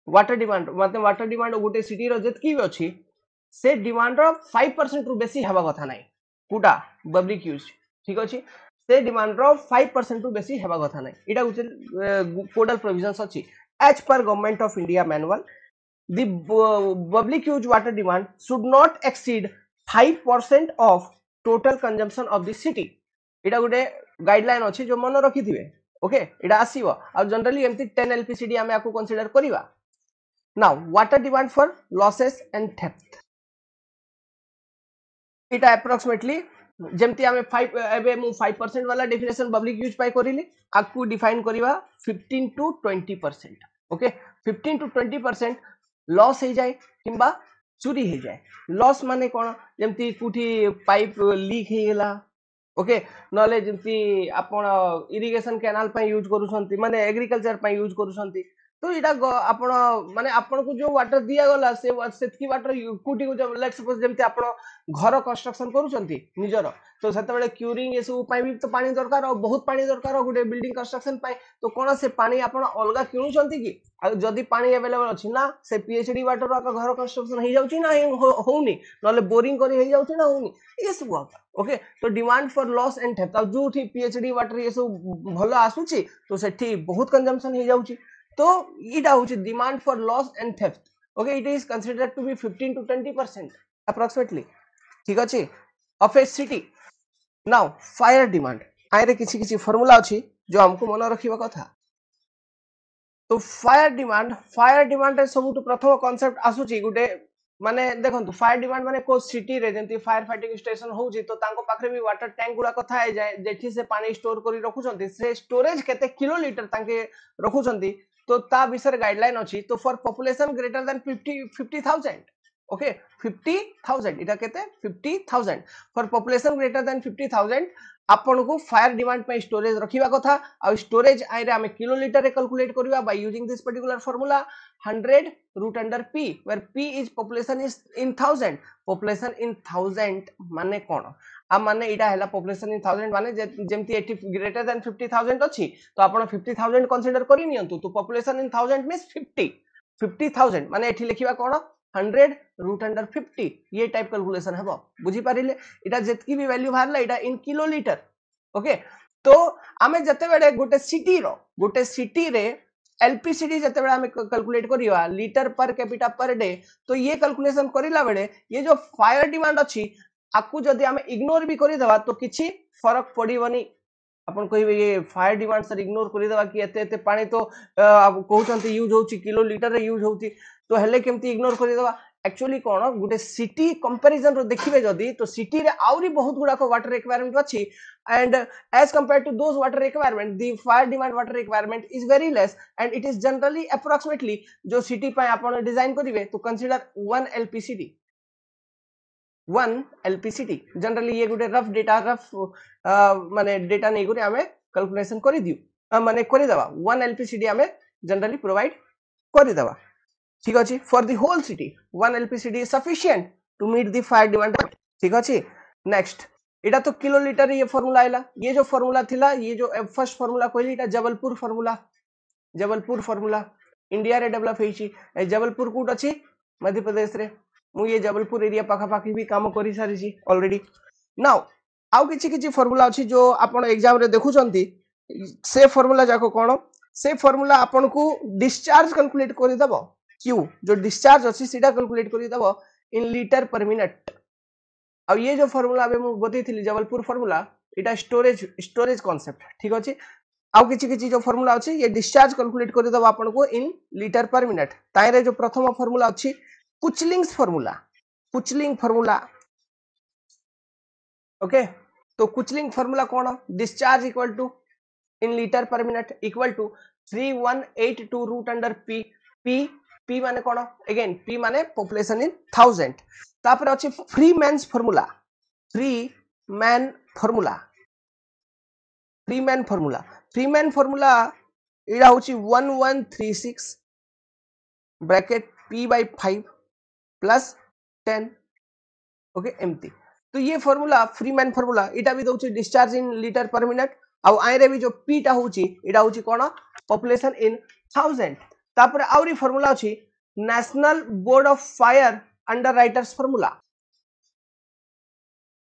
वाटर डिमांड मतलब वाटर डिमांड गुटे सिटी रो जेतकी भी अछि से डिमांड रो 5% रु बेसी हेबा कथा नै कुटा पब्लिक यूज ठीक अछि से डिमांड रो 5% रु बेसी हेबा कथा नै एटा गुटे कोडल प्रोविजंस अछि as per government of India manual the public use water demand should not exceed 5% of total consumption of the city Etah Gute guideline अछि जो मन रखिथिबे ओके एटा आसीबो आ जनरली एमती 10 एलपीसीडी आमे आकु कंसीडर करिवा now water demand for losses and theft एटा approximately जेमती आमे 5 एबे मु 5% वाला डेफिनेशन पब्लिक यूज पाई करिली आकु डिफाइन करिवा 15 टू 20% ओके 15 टू 20% लॉस हो जाए किंबा चोरी हो जाए लॉस माने कोन जेमती कुठी पाइप लीक हे गेला ओके नले जेमती आपण इरिगेशन कैनाल पे यूज करूछंती माने एग्रीकल्चर पे यूज करूछंती तो इटा आपण माने आपण को जो वाटर दिया गला से सेतकी वाटर कुटी को लेट सपोज जेमती आपण घर कंस्ट्रक्शन करूछंती निजर तो सेते बेले क्यूरिंग एसु पाई भी तो पानी दरकार और बहुत पानी दरकार गुटे बिल्डिंग कंस्ट्रक्शन पाई तो कोन से पानी आपण अलगा किनुछंती कि आ जदी पानी अवेलेबल अछि ना से पीएचडी वाटर का घर कंस्ट्रक्शन हो जाउची ना होउनी नले बोरिंग करी हो जाउची ना होउनी ये सब ओके तो demand for loss and theft जो थी पीएचडी वाटर ये सब भलो आसुची तो सेठी बहुत कंजम्पशन हो जाउची तो इटा होची demand for loss and theft okay it is considered to be 15 to 20% approximately ठीक अछि of a city now fire demand आइरे किछि किछि फार्मूला अछि जो हमको मन रखिबा कथा तो फायर डिमांड रे सबुठ प्रथम कांसेप्ट आसुची गुटे माने देखंतु फायर डिमांड माने को सिटी रे जेंति फायर फाइटिंग स्टेशन होउची तो तांको पाखरे भी वाटर टैंक गुडा कथा आइ जाय जेठी से पानी स्टोर करी रखुचंती से स्टोरेज केते किलो लीटर तांके रखुचंती तो ता विषय गाइडलाइन अछि तो for population greater then 50000 okay 50000 इटा केते 50000 फॉर पॉपुलेशन ग्रेटर देन 50000 आपण को फायर डिमांड पे स्टोरेज रखिबा कथा आ स्टोरेज आइरे हमें किलो लीटर रे कैलकुलेट करबा by using this particular formula 100 root under p where p is population is in 1000 population in 1000 माने कोन आ माने इटा हैला पॉपुलेशन इन 1000 माने जेमति 80 ग्रेटर देन 50000 अछि तो आपण 50000 कंसीडर करि नियंतु तो पॉपुलेशन इन 1000 मींस 50000 माने एठी लिखिबा कोन 100 रूट अंडर 50 ये टाइप कैलकुलेशन हेबो बुझी पारिले इटा जेतकी भी वैल्यू भारला इटा इन किलो लीटर ओके तो आमे जते बेले गोटे सिटी रे एलपीसीडी जते बेले आमे कैलकुलेट करिवा litre per capita per day तो ये कैलकुलेशन करिला बेले ये जो फायर डिमांड अछि आकु जदी आमे इग्नोर भी करि देबा तो किछि फरक पडिबनी अपन कहिबे ये फायर डिमांड सर इग्नोर करि देबा कि एते एते पानी तो कहउचंती यूज होउची किलो लीटर रे यूज होउची तो हेले केमती इग्नोर करि देबा एक्चुअली कोन गुटे सिटी कंपैरिजन रो देखिबे जदी तो सिटी रे आउरी बहुत गुडा को वाटर रिक्वायरमेंट अछि and as compared to those water requirement the fire demand water requirement is very less and it is generally approximately जो city पे आपण डिजाइन करिवे तो consider 1 LPCT जनरली ये गुटे रफ डेटा रफ माने डेटा नै गुरे हमें कैलकुलेशन करि दिउ माने करि दबा 1 LPCT हमें जनरली प्रोवाइड करि दबा ठीक अछि for the whole city 1 LPCT is sufficient to meet the fire demand ठीक अछि नेक्स्ट एटा तो किलो लीटर ये फार्मूला आइला ये जो फार्मूला थिला ये जो फर्स्ट फार्मूला कहली एटा जबलपुर फार्मूला इंडिया रे डेवलप हेची जबलपुर कोट अछि मध्य प्रदेश रे मु ये जबलपुर एरिया पाखा पाखी भी काम करि सारी छी ऑलरेडी नाउ आउ किछि किछि फार्मूला अछि जो आपण एग्जाम रे देखुचंती से फार्मूला जाको कोन से फार्मूला आपण को डिस्चार्ज कैलकुलेट करि दबो क्यू जो डिस्चार्ज अछि सीधा कैलकुलेट करि दबो इन लीटर पर मिनट अब ये जो फार्मूला अबे मु बतैथिली जबलपुर फार्मूला इटा स्टोरेज कांसेप्ट ठीक अछि आउ किछि किछि जो फार्मूला अछि ये डिस्चार्ज कैलकुलेट करि दबो आपण को इन लीटर पर मिनट ताइरे जो प्रथम फार्मूला अछि कुचलिंग फार्मूला ओके तो कुचलिंग फार्मूला कौन discharge equal to in litre per minute equal to 3182 root under P P P माने कौन अगेन पी माने पॉपुलेशन इन 1000 तापर अछि Freeman formula Freeman formula इडा होची 1136 bracket p by 5 plus 10 okay एमती तो ये फार्मूला फ्री मैन फार्मूला इटा भी दउची discharge in litre per minute आउ आई रे भी जो p टा होची इडा होची कोन पॉपुलेशन इन 1000 तापर आउरी फार्मूला अछि national board of fire under writers formula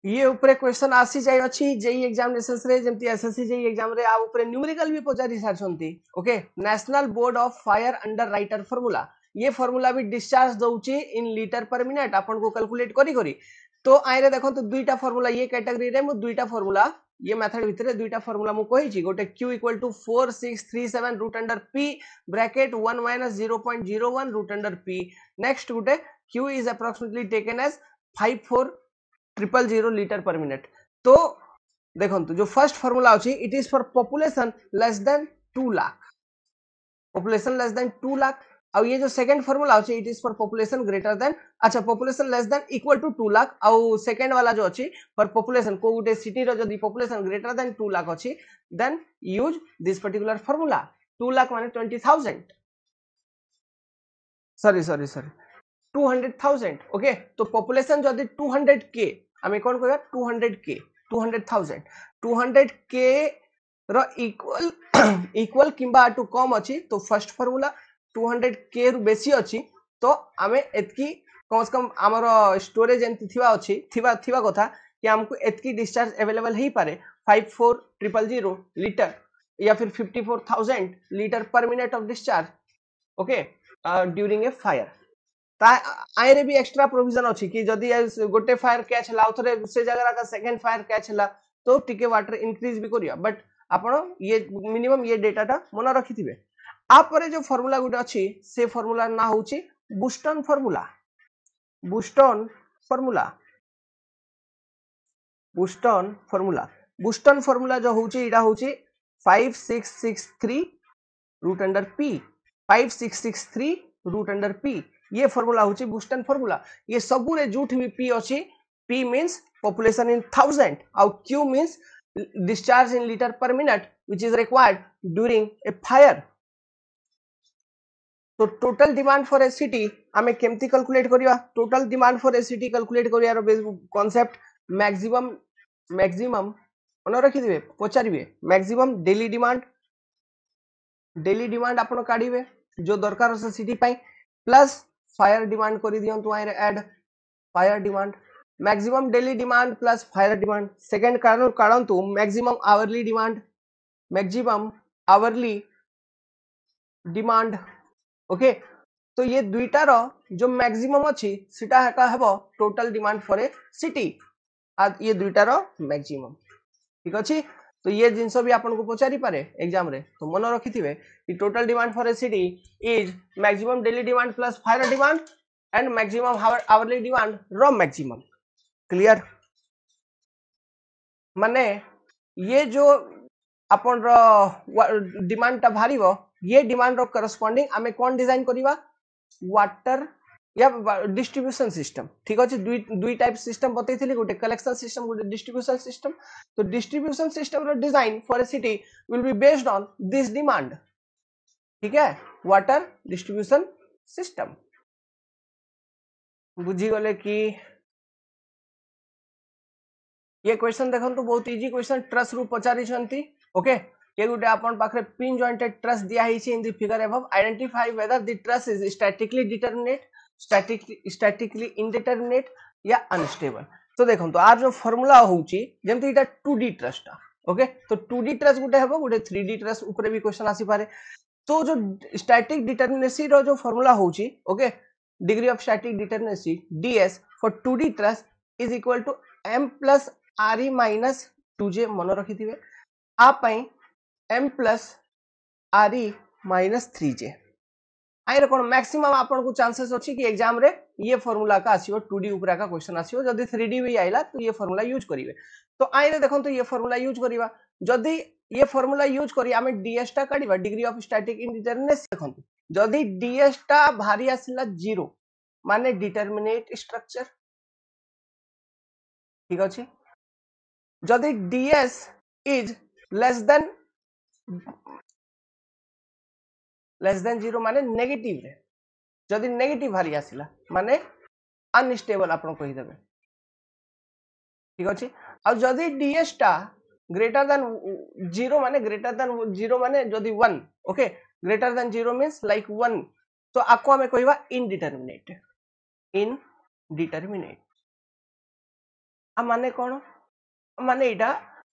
ये ऊपर क्वेश्चन आसी जाय अछि जेई एग्जामिनेशंस रे जेमति एसएससी जेई एग्जाम रे आ ऊपर न्यूमेरिकल भी पचारी सारछंती okay national board of fire under writer formula ये फार्मूला भी डिस्चार्ज दउची इन लीटर पर मिनट आपन को कैलकुलेट करी करी तो आइरे देखो तो दुईटा फार्मूला ये कैटेगरी रे मु दुईटा फार्मूला ये मेथड भितरे दुईटा फार्मूला मु कहि छी गोटे q equal to 4637 root under p bracket 1 - 0.01 root under p next गोटे q is approximately taken as 54,000 litre per minute तो देखो जो फर्स्ट फार्मूला अछि it is for population less than 2 lakh population less than 2 lakh और ये जो सेकंड फार्मूला अछि it is for population greater than अच्छा population less than equal to 2 lakh और सेकंड वाला जो अछि फॉर पॉपुलेशन को गुटे सिटी रो जदी पॉपुलेशन ग्रेटर देन 2 लाख अछि then use this particular formula 2 lakh माने 20000 सॉरी 200,000 ओके तो पॉपुलेशन जदी 200k हमें कौन कहबा 200k 200,000 रो इक्वल किंबा टू कम अछि तो फर्स्ट फार्मूला 200k रु बेसी अछि तो हमें एतकी कम से कम हमर स्टोरेज एंती थिबा अछि थिबा कथा कि हमको एतकी डिस्चार्ज अवेलेबल ही पारे 54,000 लीटर या फिर 54,000 litre per minute of discharge okay during a fire आइरे भी एक्स्ट्रा प्रोविजन अछि कि जदी गोटे फायर कैच हला उथरे से जगह का सेकंड फायर कैच हला तो टिके वाटर इंक्रीज भी करिया बट आपण ये मिनिमम ये डेटाटा मन रखिथिबे आ परे जो फार्मूला गुटे अछि से फार्मूला ना होची बूस्टन फार्मूला बूस्टन फार्मूला जो होची इडा होची 5663 root under p 5663 root under p ये फार्मूला होची बूस्टन फार्मूला ये सबु रे जुठ भी p अछि p मींस पॉपुलेशन इन 1000 और q means discharge in liter per minute which is required during a fire तो total demand for a city हमें केमती कैलकुलेट करिया total demand for a city calculate करियार कांसेप्ट मैक्सिमम मन रखि दिबे पचारिबे maximum daily demand आपण काढिबे जो दरकार से सिटी पाई प्लस फायर डिमांड करि दियंतु आइरे add fire demand maximum daily demand plus fire demand second कारण तो मैक्सिमम आवरली डिमांड ओके तो ये दुईटा रो जो मैक्सिमम अछि सिटा हेका हेबो total demand for a city आ ये दुईटा रो मैक्सिमम ठीक अछि तो ये जिंस भी आपन को पचारि पारे एग्जाम रे तो मन रखिथिबे कि total demand for a city is maximum daily demand plus fire demand and maximum hourly demand रो मैक्सिमम क्लियर माने ये जो अपन डिमांड टा भारीबो ये डिमांड रो करस्पोंडिंग हमें कौन डिजाइन करिवा वाटर या डिस्ट्रीब्यूशन सिस्टम ठीक अछि दुई टाइप सिस्टम बतैथिली गोटे कलेक्शन सिस्टम गोटे डिस्ट्रीब्यूशन सिस्टम तो डिस्ट्रीब्यूशन सिस्टम रो design for a city will be based on this demand ठीक है वाटर डिस्ट्रीब्यूशन सिस्टम बुझी गले कि ये क्वेश्चन देखो तो बहुत इजी क्वेश्चन ट्रस रू पचारि छंती ओके ये गुटे अपन पाखरे पिन जॉइंटेड ट्रस दिया हिची in the figure above identify whether the truss is statically determinate statically indeterminate या अनस्टेबल तो देखंतु आर जो फार्मूला होउची जेमति इटा 2D ट्रस्ट ओके तो 2D ट्रस्ट गुटे हेबो गुटे 3D ट्रस्ट ऊपर भी क्वेश्चन आसी पारे तो जो स्टैटिक डिटरमिनेसी रो जो फार्मूला होउची okay degree of static determinacy ds for 2D truss is equal to m plus re minus 2j मन रखिथिबे आ पई m plus re minus 3j आइर कोन मैक्सिमम आपन को चांसेस अछि कि एग्जाम रे ये फार्मूला का आसीओ 2D ऊपर का क्वेश्चन आसीओ जदी 3D भी आइला तो ये फार्मूला यूज करिवे तो आइरे देखन तो ये फार्मूला यूज करिवा जदी ये फार्मूला यूज करी आमे ds टा काढिबा डिग्री ऑफ स्टैटिक इंडिटरमिनेसी देखन जदी ds टा भारी आसिला 0 माने डिटरमिनेट स्ट्रक्चर ठीक अछि जदी ds इज लेस देन 0 माने नेगेटिव रे जदी नेगेटिव भारी आसिला माने अनस्टेबल आपन कहि देबे ठीक अछि आ जदी ds टा ग्रेटर देन 0 माने ग्रेटर देन 0 माने जदी 1 okay greater than 0 means like 1 तो आको हमें कहबा इनडिटरमिनेट आ माने कोन माने इटा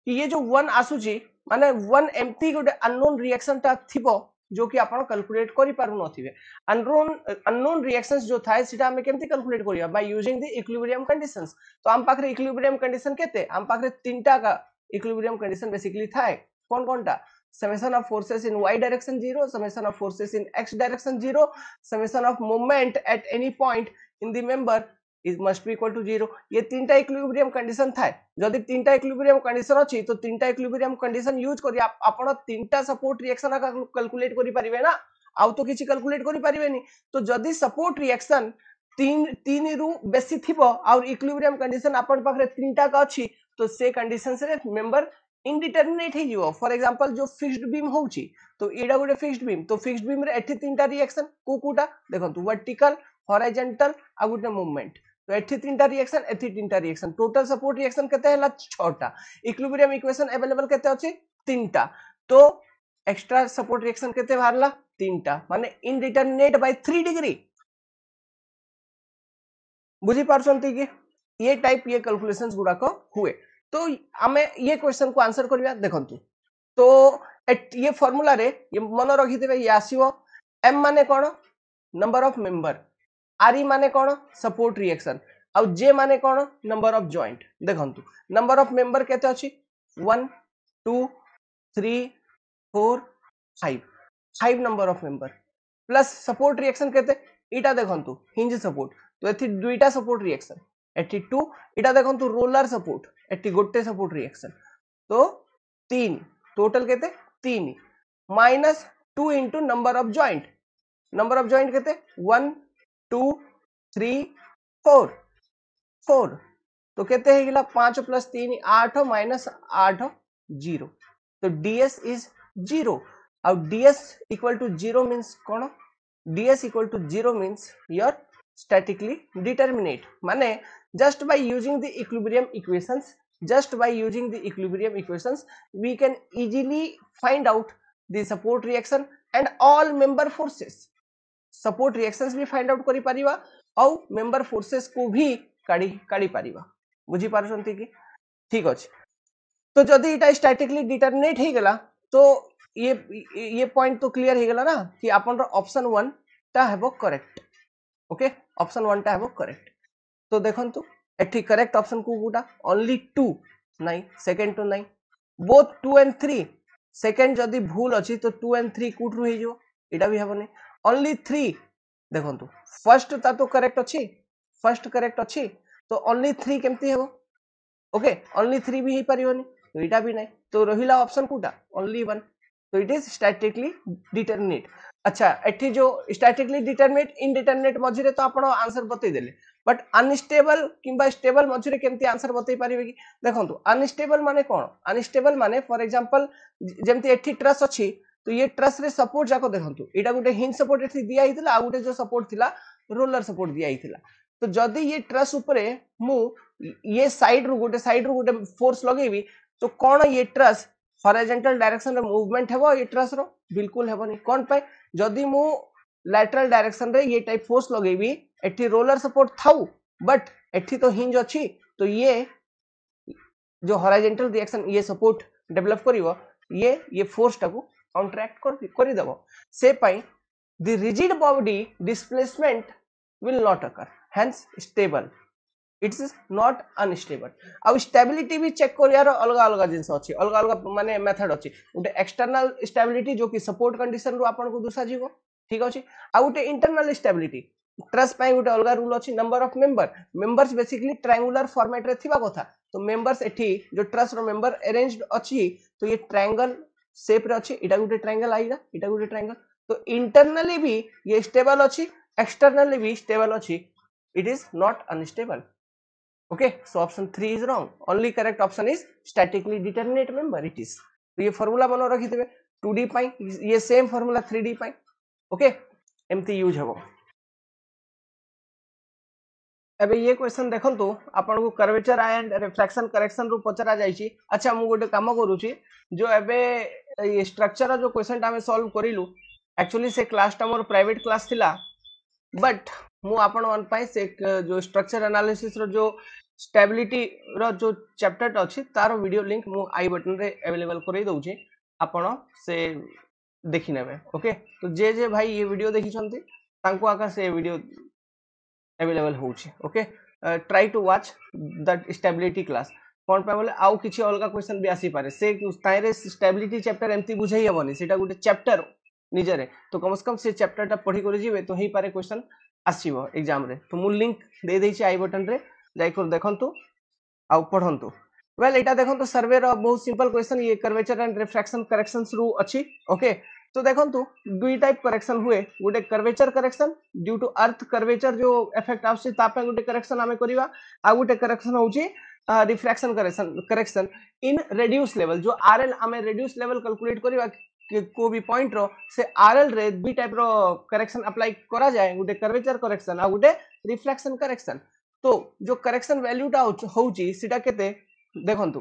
कि ये जो 1 आसुची माने 1 एम्प्टी गोटे अननोन रिएक्शन ता थिबो जो कि आपण कैलकुलेट करि पारु नथिबे अननोन रिएक्शंस जो थाए सिटा हमें केमति कैलकुलेट करिया by using the equilibrium conditions तो हम पाखरे इक्विलिब्रियम कंडीशन केते हम पाखरे तीनटा का इक्विलिब्रियम कंडीशन बेसिकली थाए कोन कोनटा summation of forces in y direction 0 summation of forces in x direction 0 summation of moment at any point in the member is must be equal to 0 ये तीनटा equilibrium condition थाए जदी तीनटा equilibrium condition अछि तो तीनटा equilibrium condition use करी आपण तीनटा सपोर्ट रिएक्शन का कैलकुलेट करि परिबे ना आउ तो किछि कैलकुलेट करि परिबेनी तो जदी सपोर्ट रिएक्शन तीन रु बेसी थिबो और इक्विलिब्रियम कंडीशन आपण पाखरे तीनटा का अछि तो से कंडीशन से मेंबर इनडिटरमिनेट हे जिवो फॉर एग्जांपल जो फिक्स्ड बीम होउची तो एडा गोटे फिक्स्ड बीम तो फिक्स्ड बीम रे एठी तीनटा रिएक्शन कोकुटा देखंतु वर्टिकल हॉरिजॉन्टल आ गुटे मूवमेंट तो एठी तीनटा रिएक्शन एठी तीनटा रिएक्शन टोटल सपोर्ट रिएक्शन केते हला 6टा इक्विलिब्रियम इक्वेशन अवेलेबल केते अछि 3टा तो एक्स्ट्रा सपोर्ट रिएक्शन केते बाहरला 3टा माने इनडिटरमिनेट बाय 3 डिग्री बुझी पारछंती कि ये टाइप ये कैलकुलेशंस गुडा को हुए तो हमें ये क्वेश्चन को आंसर करिया देखंतु तो ये फार्मूला रे ये मन रखि देबे ये आसीबो m माने कोन नंबर ऑफ मेंबर re माने कोन सपोर्ट रिएक्शन आ j माने कोन नंबर ऑफ जॉइंट देखंतु नंबर ऑफ मेंबर केते अछि 1 2 3 4 5 5 number of member plus support reaction केते इटा देखंतु हिंज सपोर्ट तो एथि दुईटा सपोर्ट रिएक्शन एथि 2 इटा देखंतु रोलर सपोर्ट एथि गोटे सपोर्ट रिएक्शन तो 3 टोटल केते 3 minus 2 into number of joint केते 1 2 3 4 4 तो केते हे गेला 5 प्लस 3 8 माइनस 8 0 तो ds इज 0 और ds इक्वल टू 0 मींस कोन ds equal to 0 means your statically determinate माने just by using the equilibrium equations we can easily find out the support reaction and all member forces support reactions भी find out करि परिबा और member forces को भी काडी परिबा बुझी पारछंती कि ठीक अछि तो जदी इटा स्टैटिकली डिटरमिनेट हे गेला तो ये पॉइंट तो क्लियर हे गेला ना कि आपन ऑप्शन 1 ता हेबो करेक्ट ओके ऑप्शन 1 टा हेबो करेक्ट तो देखंतु एठी करेक्ट ऑप्शन को गुटा ओनली 2 नहीं सेकंड तो नहीं बोथ 2 एंड 3 सेकंड जदी भूल अछि तो 2 एंड 3 कुट रहि जो एटा भी हेबो नहीं ओनली 3 देखंतु फर्स्ट ता तो करेक्ट अछि तो ओनली 3 केमती हेबो ओके ओनली 3 भी ही परिबनी तो एटा भी नहीं तो रहिला ऑप्शन कोटा ओनली 1 तो इट इज स्टैटिकली डिटरमिनेट अच्छा एठी जो स्टैटिकली डिटरमिनेट इनडिटरमिनेट मझिरे तो आपण आंसर बतै देले बट अनस्टेबल किंबा स्टेबल मझिरे केमती आंसर बतै परिबे कि देखंतु अनस्टेबल माने कोन अनस्टेबल माने फॉर एग्जांपल जेमती एठी ट्रस अछि तो ये ट्रस रे सपोर्ट जाको देखंतु एटा गुटे हिंज सपोर्ट एठी दिया हितला आ गुटे जो सपोर्ट थिला रोलर सपोर्ट दिया हितला तो जदी ये ट्रस ऊपरे मु ये साइड रू गुटे फोर्स लगेबी तो कोन ये ट्रस हॉरिजॉन्टल डायरेक्शन रे मूवमेंट हेबो ये ट्रस रो बिल्कुल हेबोनी कोन पाए जदी मु लैटरल डायरेक्शन रे ये टाइप फोर्स लगेबी एठी रोलर सपोर्ट थाउ बट एठी तो हिंज अछि तो ये जो हॉराइजॉन्टल रिएक्शन ये सपोर्ट डेवलप करिवो ये फोर्स टाको काउंटरैक्ट कर देबो से पाई the rigid body displacement will not occur, hence stable. It is not unstable. अब स्टेबिलिटी भी चेक करियार अलग अलग जिंस अछि अलग अलग माने मेथड अछि उटे एक्सटर्नल स्टेबिलिटी जो कि सपोर्ट कंडीशन रो आपन को दुसा जीवो ठीक अछि आ उटे इंटरनल स्टेबिलिटी ट्रस पाई उटे अलग रूल अछि number of members basically triangular format रे थिबा कथा तो मेंबर्स एठी जो ट्रस रो मेंबर अरेंज्ड अछि तो ये ट्रायंगल शेप रे अछि इटा उटे ट्रायंगल आइगा इटा उटे ट्रायंगल तो इंटरनली भी ये स्टेबल अच्छी एक्सटर्नली भी स्टेबल अच्छी it is not unstable okay so option 3 is wrong only correct option is statically determinate member it is तो ये फार्मूला बनो रखी देबे 2D पाई ये सेम फार्मूला 3D पाई ओके एमती यूज हबो एबे ये क्वेश्चन देखंतु आपन को कर्वेचर एंड रिफ्रैक्शन करेक्शन रो पचरा जाईची अच्छा मु गोटे काम करूची जो एबे ये स्ट्रक्चर जो क्वेश्चन आमे सॉल्व करिलु एक्चुअली से क्लास टा मोर प्राइवेट क्लास थिला बट मु आपन वन पाई से जो स्ट्रक्चर एनालिसिस रो जो स्टेबिलिटी रो जो चैप्टर अछि तार वीडियो लिंक मु आई बटन रे अवेलेबल करै दउची आपन से देखि नेबे ओके तो जे भाई ये वीडियो देखि छंती तांको आका से वीडियो अवेलेबल होउची okay try to watch that stability class कोन पे बोले आउ किछि अलगा क्वेश्चन भी आसी पारे से ताइरे स्टेबिलिटी चैप्टर एमती बुझाई हबनी सेटा गुटे चैप्टर निजरे तो कम से कम से चैप्टर टा पढ़ी कर जीवे तो ही पारे क्वेश्चन आसीबो एग्जाम रे तो मु लिंक दे देछि आई बटन रे जाई कर देखंतु आ पढंतु वेल एटा देखंतु सर्वे रो बहुत सिंपल क्वेश्चन ये कर्वेचर एंड रिफ्रैक्शन करेक्शंस रू अछि ओके तो देखंतु दुई टाइप करेक्शन हुए गुटे curvature correction due to earth curvature जो इफेक्ट आउछि तापे गुटे करेक्शन हमें करिवा आ गुटे करेक्शन होउछि refraction correction in reduce level जो आरएल हमें रेड्यूस लेवल कैलकुलेट करिवा को भी पॉइंट रो से आरएल रे दुई टाइप रो करेक्शन अप्लाई करा जाय गुटे कर्वेचर करेक्शन आ गुटे रिफ्रैक्शन करेक्शन तो जो करेक्शन वैल्यू टा होउछि सिटा केते देखंतु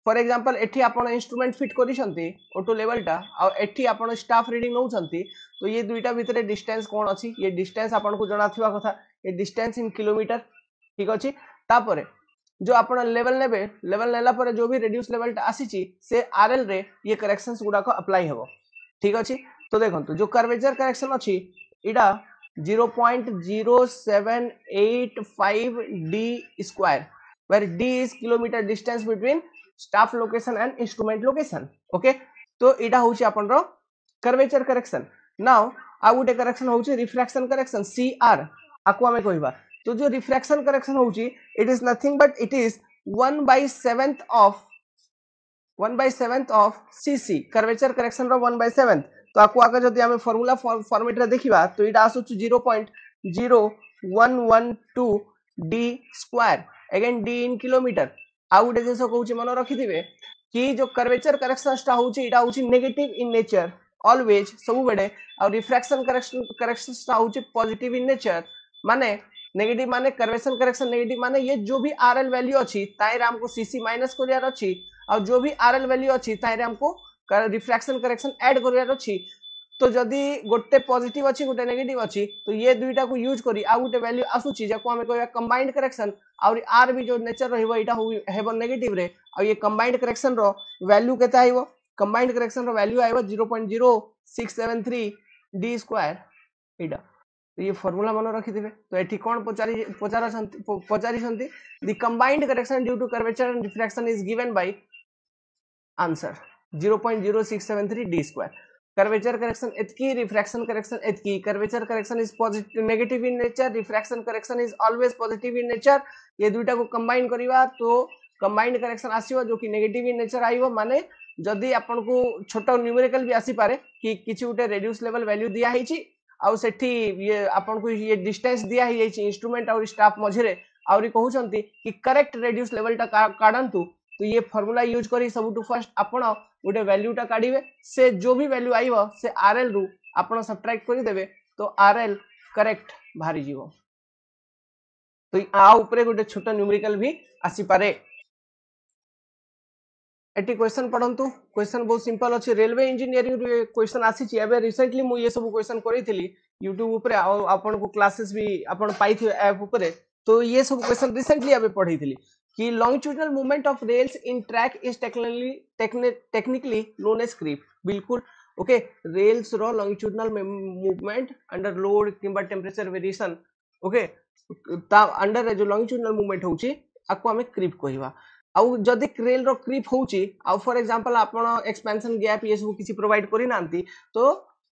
फॉर एग्जांपल एठी आपण इंस्ट्रूमेंट फिट करिसंती ऑटो लेवल टा आ एठी आपण स्टाफ रीडिंग नउछंती तो ये दुईटा भितरे डिस्टेंस कोन अछि ये डिस्टेंस आपण को जणा थिबा कथा ये डिस्टेंस इन किलोमीटर ठीक अछि तापरे जो आपण लेवल नेबे लेवल नेला परे जो भी रेड्यूस लेवल टा आसीची से आरएल रे ये करेक्शंस गुडा को अप्लाई हेबो ठीक अछि तो देखंतु जो कर्वेचर करेक्शन अछि Ida 0.0785 d square where d is kilometer distance between staff location and instrument location okay तो इडा होउची आपन रो कर्वेचर करेक्शन नाउ आ गुटे करेक्शन होउची रिफ्रैक्शन करेक्शन cr आको हमें कहबा तो जो रिफ्रैक्शन करेक्शन होउची it is nothing but it is 1/7 of cc curvature correction रो 1/7 तो आको आगे जदि हमें फार्मूला फॉर्मेट रे देखिबा तो इडा आसुची 0.0112 d square again d in kilometre आ गुटे जेसो कहउची मन रखि दिबे कि जो कर्वेचर करेक्शन टा होउची इडा होउची नेगेटिव इन नेचर ऑलवेज सब बेडे और रिफ्रैक्शन करेक्शन टा होउची पॉजिटिव इन नेचर माने नेगेटिव माने कर्वेशन करेक्शन नेगेटिव माने ये जो भी आरएल वैल्यू अछि ताइरे हमको सीसी माइनस करियार अछि और जो भी आरएल वैल्यू अछि ताइरे हमको रिफ्रैक्शन करेक्शन ऐड करियार अछि तो जदी गोटे पॉजिटिव अछि गोटे नेगेटिव अछि तो ये दुईटा को यूज करी आ गोटे वैल्यू आसुची जाको हमें कहबा कंबाइंड करेक्शन और आर भी जो नेचर रहइबो इटा हेबो नेगेटिव रे और ये कंबाइंड करेक्शन रो वैल्यू केता आइबो कंबाइंड करेक्शन रो वैल्यू आइबो 0.0673 d स्क्वायर इटा तो ये फार्मूला मन रखि दिबे तो एठी कोन पचारी छंती the combined correction due to curvature and refraction is given by answer 0.0673 d square curvature correction एतकी रिफ्रैक्शन करेक्शन एतकी curvature correction is positive negative in nature refraction correction is always positive in nature ये दुईटा को combine करिवा तो combined correction आसीबो जो कि negative in nature आइबो माने जदी आपन को छोटा न्यूमेरिकल भी आसी पारे कि किछि उटे रेड्यूस लेवल वैल्यू दिया हिची आ सेठी ये आपन को ये डिस्टेंस दिया hi जाइछि इंस्ट्रूमेंट और स्टाफ मझरे आउरी कहउचंती कि करेक्ट रेड्यूस लेवल टा काढंतु तो ये फार्मूला यूज करी सबटू फर्स्ट आपण गोटे वैल्यू टा काढिबे से जो भी वैल्यू आइबो से आरएल रु आपण सब्ट्रैक्ट करि देबे तो आरएल करेक्ट भारी जीवो तो आ ऊपर गोटे छोटा न्यूमेरिकल भी आसी पारे एटी क्वेश्चन पढंतु क्वेश्चन बहुत सिंपल अछि रेलवे इंजीनियरिंग क्वेश्चन आसी छि एबे रिसेंटली मु ये सब क्वेश्चन करिथिली YouTube ऊपर आपण को क्लासेस भी आपण पाइथियो ऐप ऊपर तो ये सब क्वेश्चन रिसेंटली एबे पढैथिली कि longitudinal movement of rails in track is technically known as creep. बिल्कुल ओके रेल्स रो longitudinal movement under load किंबा temperature variation ओके ता अंडर जो longitudinal movement होची आको हमें creep कहवा आउ जदि रेल रो creep होची आउ फॉर एग्जांपल आपण एक्सपेंशन गैप ये सब किसी प्रोवाइड करि नांती तो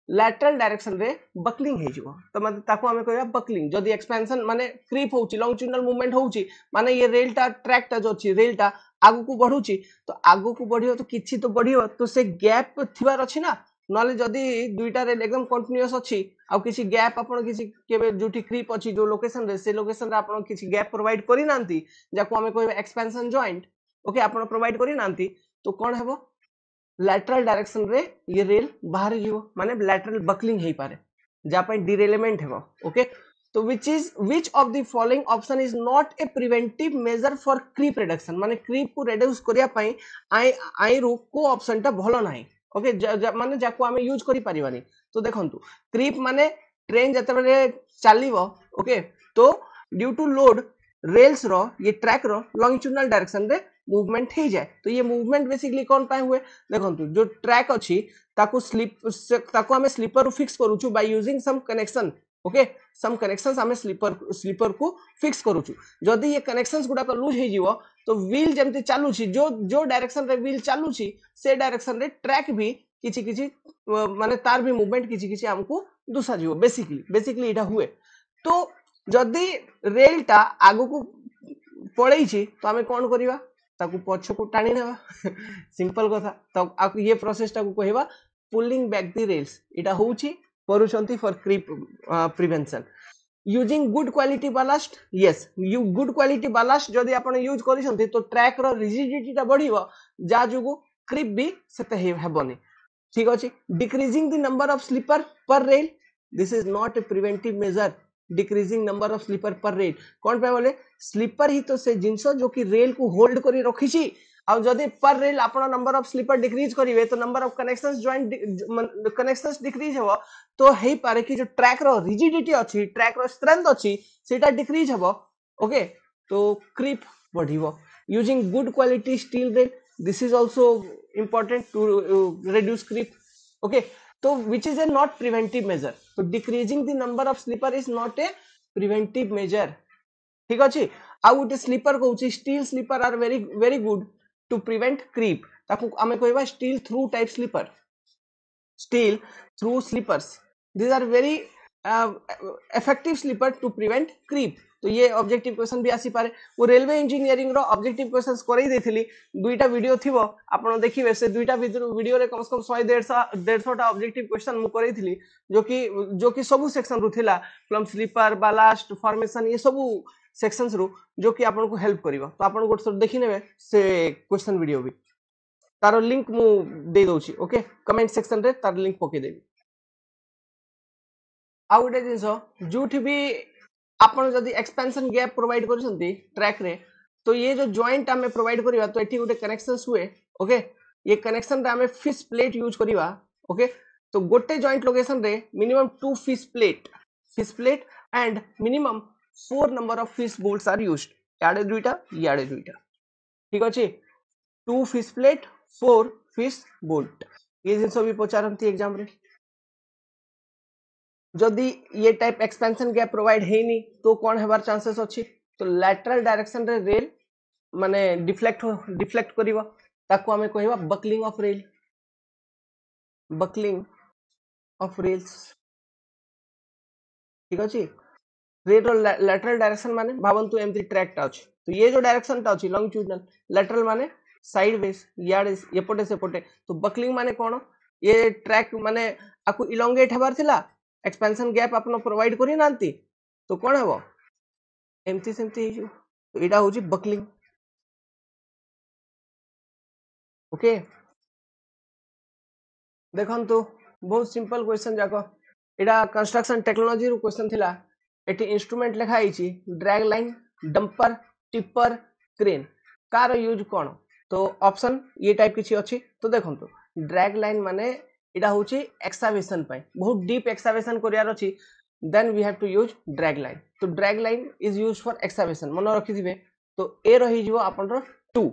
lateral direction रे बकलिंग हे जिवो तो मतलब ताको हमें कहबा बकलिंग जदि एक्सपेंशन माने क्रीप होची लॉन्गिट्यूडिनल मूवमेंट होची माने ये रेल टा ट्रैक टा जो अछि रेल टा आगु को बढ़ुची तो आगु को बढ़ियो तो किछि तो बढ़ियो तो से गैप थिबार अछि ना नले जदि दुईटा रेल एकदम कंटीन्यूअस अछि आ किछि गैप आपण किछि केबे जोठी क्रीप अछि जो लोकेशन रे से लोकेशन रे आपण किछि गैप प्रोवाइड करि नांती जाको हमें कहबा एक्सपेंशन जॉइंट ओके आपण प्रोवाइड करि नांती तो कोन हेबो लैटरल डायरेक्शन रे ये रेल बाहर जीवो माने लैटरल बकलिंग हे पारे जा पय डिरेलमेंट हेबो ओके तो which of the following option is not a preventive measure for creep reduction माने creep को reduce करिया पय आई रो को ऑप्शन ता भलो नाही ओके माने जाको हमें यूज करि परिबानी तो देखंतु creep माने ट्रेन जते बेले चलीबो ओके तो ड्यू टू लोड रेल्स रो ये ट्रैक रो लॉन्गिट्यूडिनल डायरेक्शन रे मूवमेंट हो जाए तो ये मूवमेंट बेसिकली कौन पाए हुए देखो जो ट्रैक अच्छी ताको हमें स्लीपर फिक्स करूछु by using some connection okay some connections हमें स्लीपर को फिक्स करूछु जदि ये कनेक्शंस गुडा लूज हे जीवो तो व्हील जेमति चालुछि जो डायरेक्शन रे व्हील चालुछि से डायरेक्शन रे ट्रैक भी किछि किछि माने तार भी मूवमेंट किछि किछि हमको दुसा जीवो बेसिकली इटा हुए तो जदि रेल टा आगु को पळेई छि तो हमें कोन करिवा ताकू पछ को टाणी नेबा सिंपल कथा तो आकु ये प्रोसेस टा को कहबा पुलिंग बैक द रेल्स इटा होउची करूछंती for creep prevention using good quality ballast yes you good quality ballast जदि आपण यूज करिसंती तो ट्रैक रो रिजिडिटी टा बढ़िबो जा जुगु क्रीप भी सेते हेबोनी ठीक अछि decreasing the number of sleeper per rail this is not a preventive measure decreasing number of sleeper per rail कौन पे बोले स्लीपर ही तो से जिंस जो कि रेल को होल्ड करी रखी छी आ जदि पर रेल आपण नंबर ऑफ स्लीपर डिक्रीज करिवे तो number of connections joint connections decrease हेबो तो हेई पारे कि जो ट्रैक रो रिजिडिटी अछि ट्रैक रो स्ट्रेंथ अछि सेटा डिक्रीज हेबो ओके तो क्रीप बढ़िबो using good quality steel rail this is also important to reduce creep okay तो which is a not preventive measure so decreasing the number of sleeper is not a preventive measure ठीक अछि आ उटे sleeper कहउची steel sleeper are very good to prevent creep ताकू हमें कहबा steel through type sleeper steel through sleepers these are very effective sleeper to prevent creep तो ये ऑब्जेक्टिव क्वेश्चन भी आसी पारे वो रेलवे इंजीनियरिंग रो ऑब्जेक्टिव क्वेश्चंस करई देथिली दुईटा वीडियो थिबो आपण देखिबे से दुईटा वीडियो रे कम से कम 100 टा ऑब्जेक्टिव क्वेश्चन मु करईथिली जो कि सब सेक्शन रु थिला फ्रॉम स्लीपर बालास्ट फॉर्मेशन ये सब सेक्शंस रु जो कि आपण को हेल्प करिवो तो आपण गोट देखि नेबे से क्वेश्चन वीडियो भी तारो लिंक मु दे दोची ओके कमेंट सेक्शन रे तार लिंक पके देबी आ उटे जिंसो जोठी भी आपण जदि एक्सपेंशन गैप प्रोवाइड करछंती ट्रैक रे तो ये जो जॉइंट हमें प्रोवाइड करिवा तो एठी गोटे कनेक्शंस हुए ओके ये कनेक्शन रे हमें फिश प्लेट यूज करिवा ओके तो गोटे जॉइंट लोकेशन रे minimum 2 fish plate and minimum 4 number of fish bolts are used याडे दुईटा ठीक अछि 2 फिश प्लेट 4 फिश बोल्ट ये जिंसो भी पचारंती एग्जाम रे जदि ये टाइप एक्सपेंशन गैप प्रोवाइड हेनी तो कौन हेबार चांसेस अछि तो लैटरल डायरेक्शन रे रेल माने डिफ्लेक्ट करिवो ताको हमें कहबा बकलिंग ऑफ रेल्स ठीक अछि रेल लैटरल डायरेक्शन माने भावंतु एमती ट्रैक टा अछि तो ये जो डायरेक्शन टा अछि लॉन्गिट्यूडिनल लैटरल माने साइड वेज याडे एपटे सेपटे तो बकलिंग माने कोन ये ट्रैक माने आकु इलोंगेट हेबार थिला एक्सपेंशन गैप आपण प्रोवाइड करि नांती तो कोन हेबो एमती सेमती हिजो तो एटा होची बकलिंग ओके देखन तो बहुत सिंपल क्वेश्चन जाको एटा कंस्ट्रक्शन टेक्नोलॉजी रो क्वेश्चन थिला एटी इंस्ट्रूमेंट लिखा आइची drag line dumper tipper crane कार यूज कोन तो ऑप्शन ये टाइप किछि अछि तो देखन तो ड्रैग लाइन माने इटा होची एक्सकावेशन पाई बहुत डीप एक्सकावेशन करियार अछि then we have to use drag line तो drag line is used for excavation मन रखि दिबे तो ए रही जिवो आपनर 2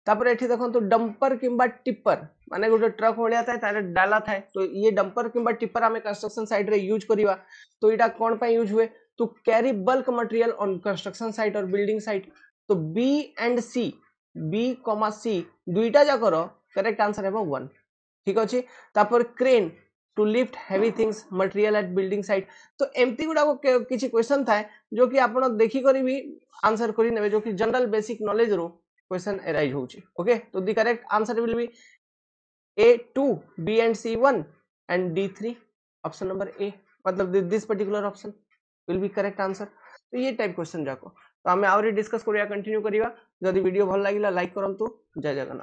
तापर एठी देखंतु डंपर किंबा टिप्पर माने गोटे ट्रक भलिया थाए तारे डाला थाए तो ये डंपर किंबा टिप्पर आमे कंस्ट्रक्शन साइट रे यूज करिवा तो इटा कोन पय यूज हुए to carry bulk material on construction site और बिल्डिंग साइट तो B and C B comma C दुईटा जाकर करेक्ट आंसर हेबो 1 ठीक अछि तापर crane to lift heavy things material at building site तो एमती गुडा को किछि क्वेश्चन थाए जो कि आपण देखि करी भी आंसर करी नेबे जो कि जनरल बेसिक नॉलेज रो क्वेश्चन अराइज होउची ओके तो the correct answer will be A2 B and C 1 and D3 option number A मतलब this particular option will be correct answer तो ये टाइप क्वेश्चन जाको तो हमें आउरी डिस्कस करिया कंटिन्यू करिवा जदि वीडियो भल लागिला लाइक करंतु जय जगन्नाथ।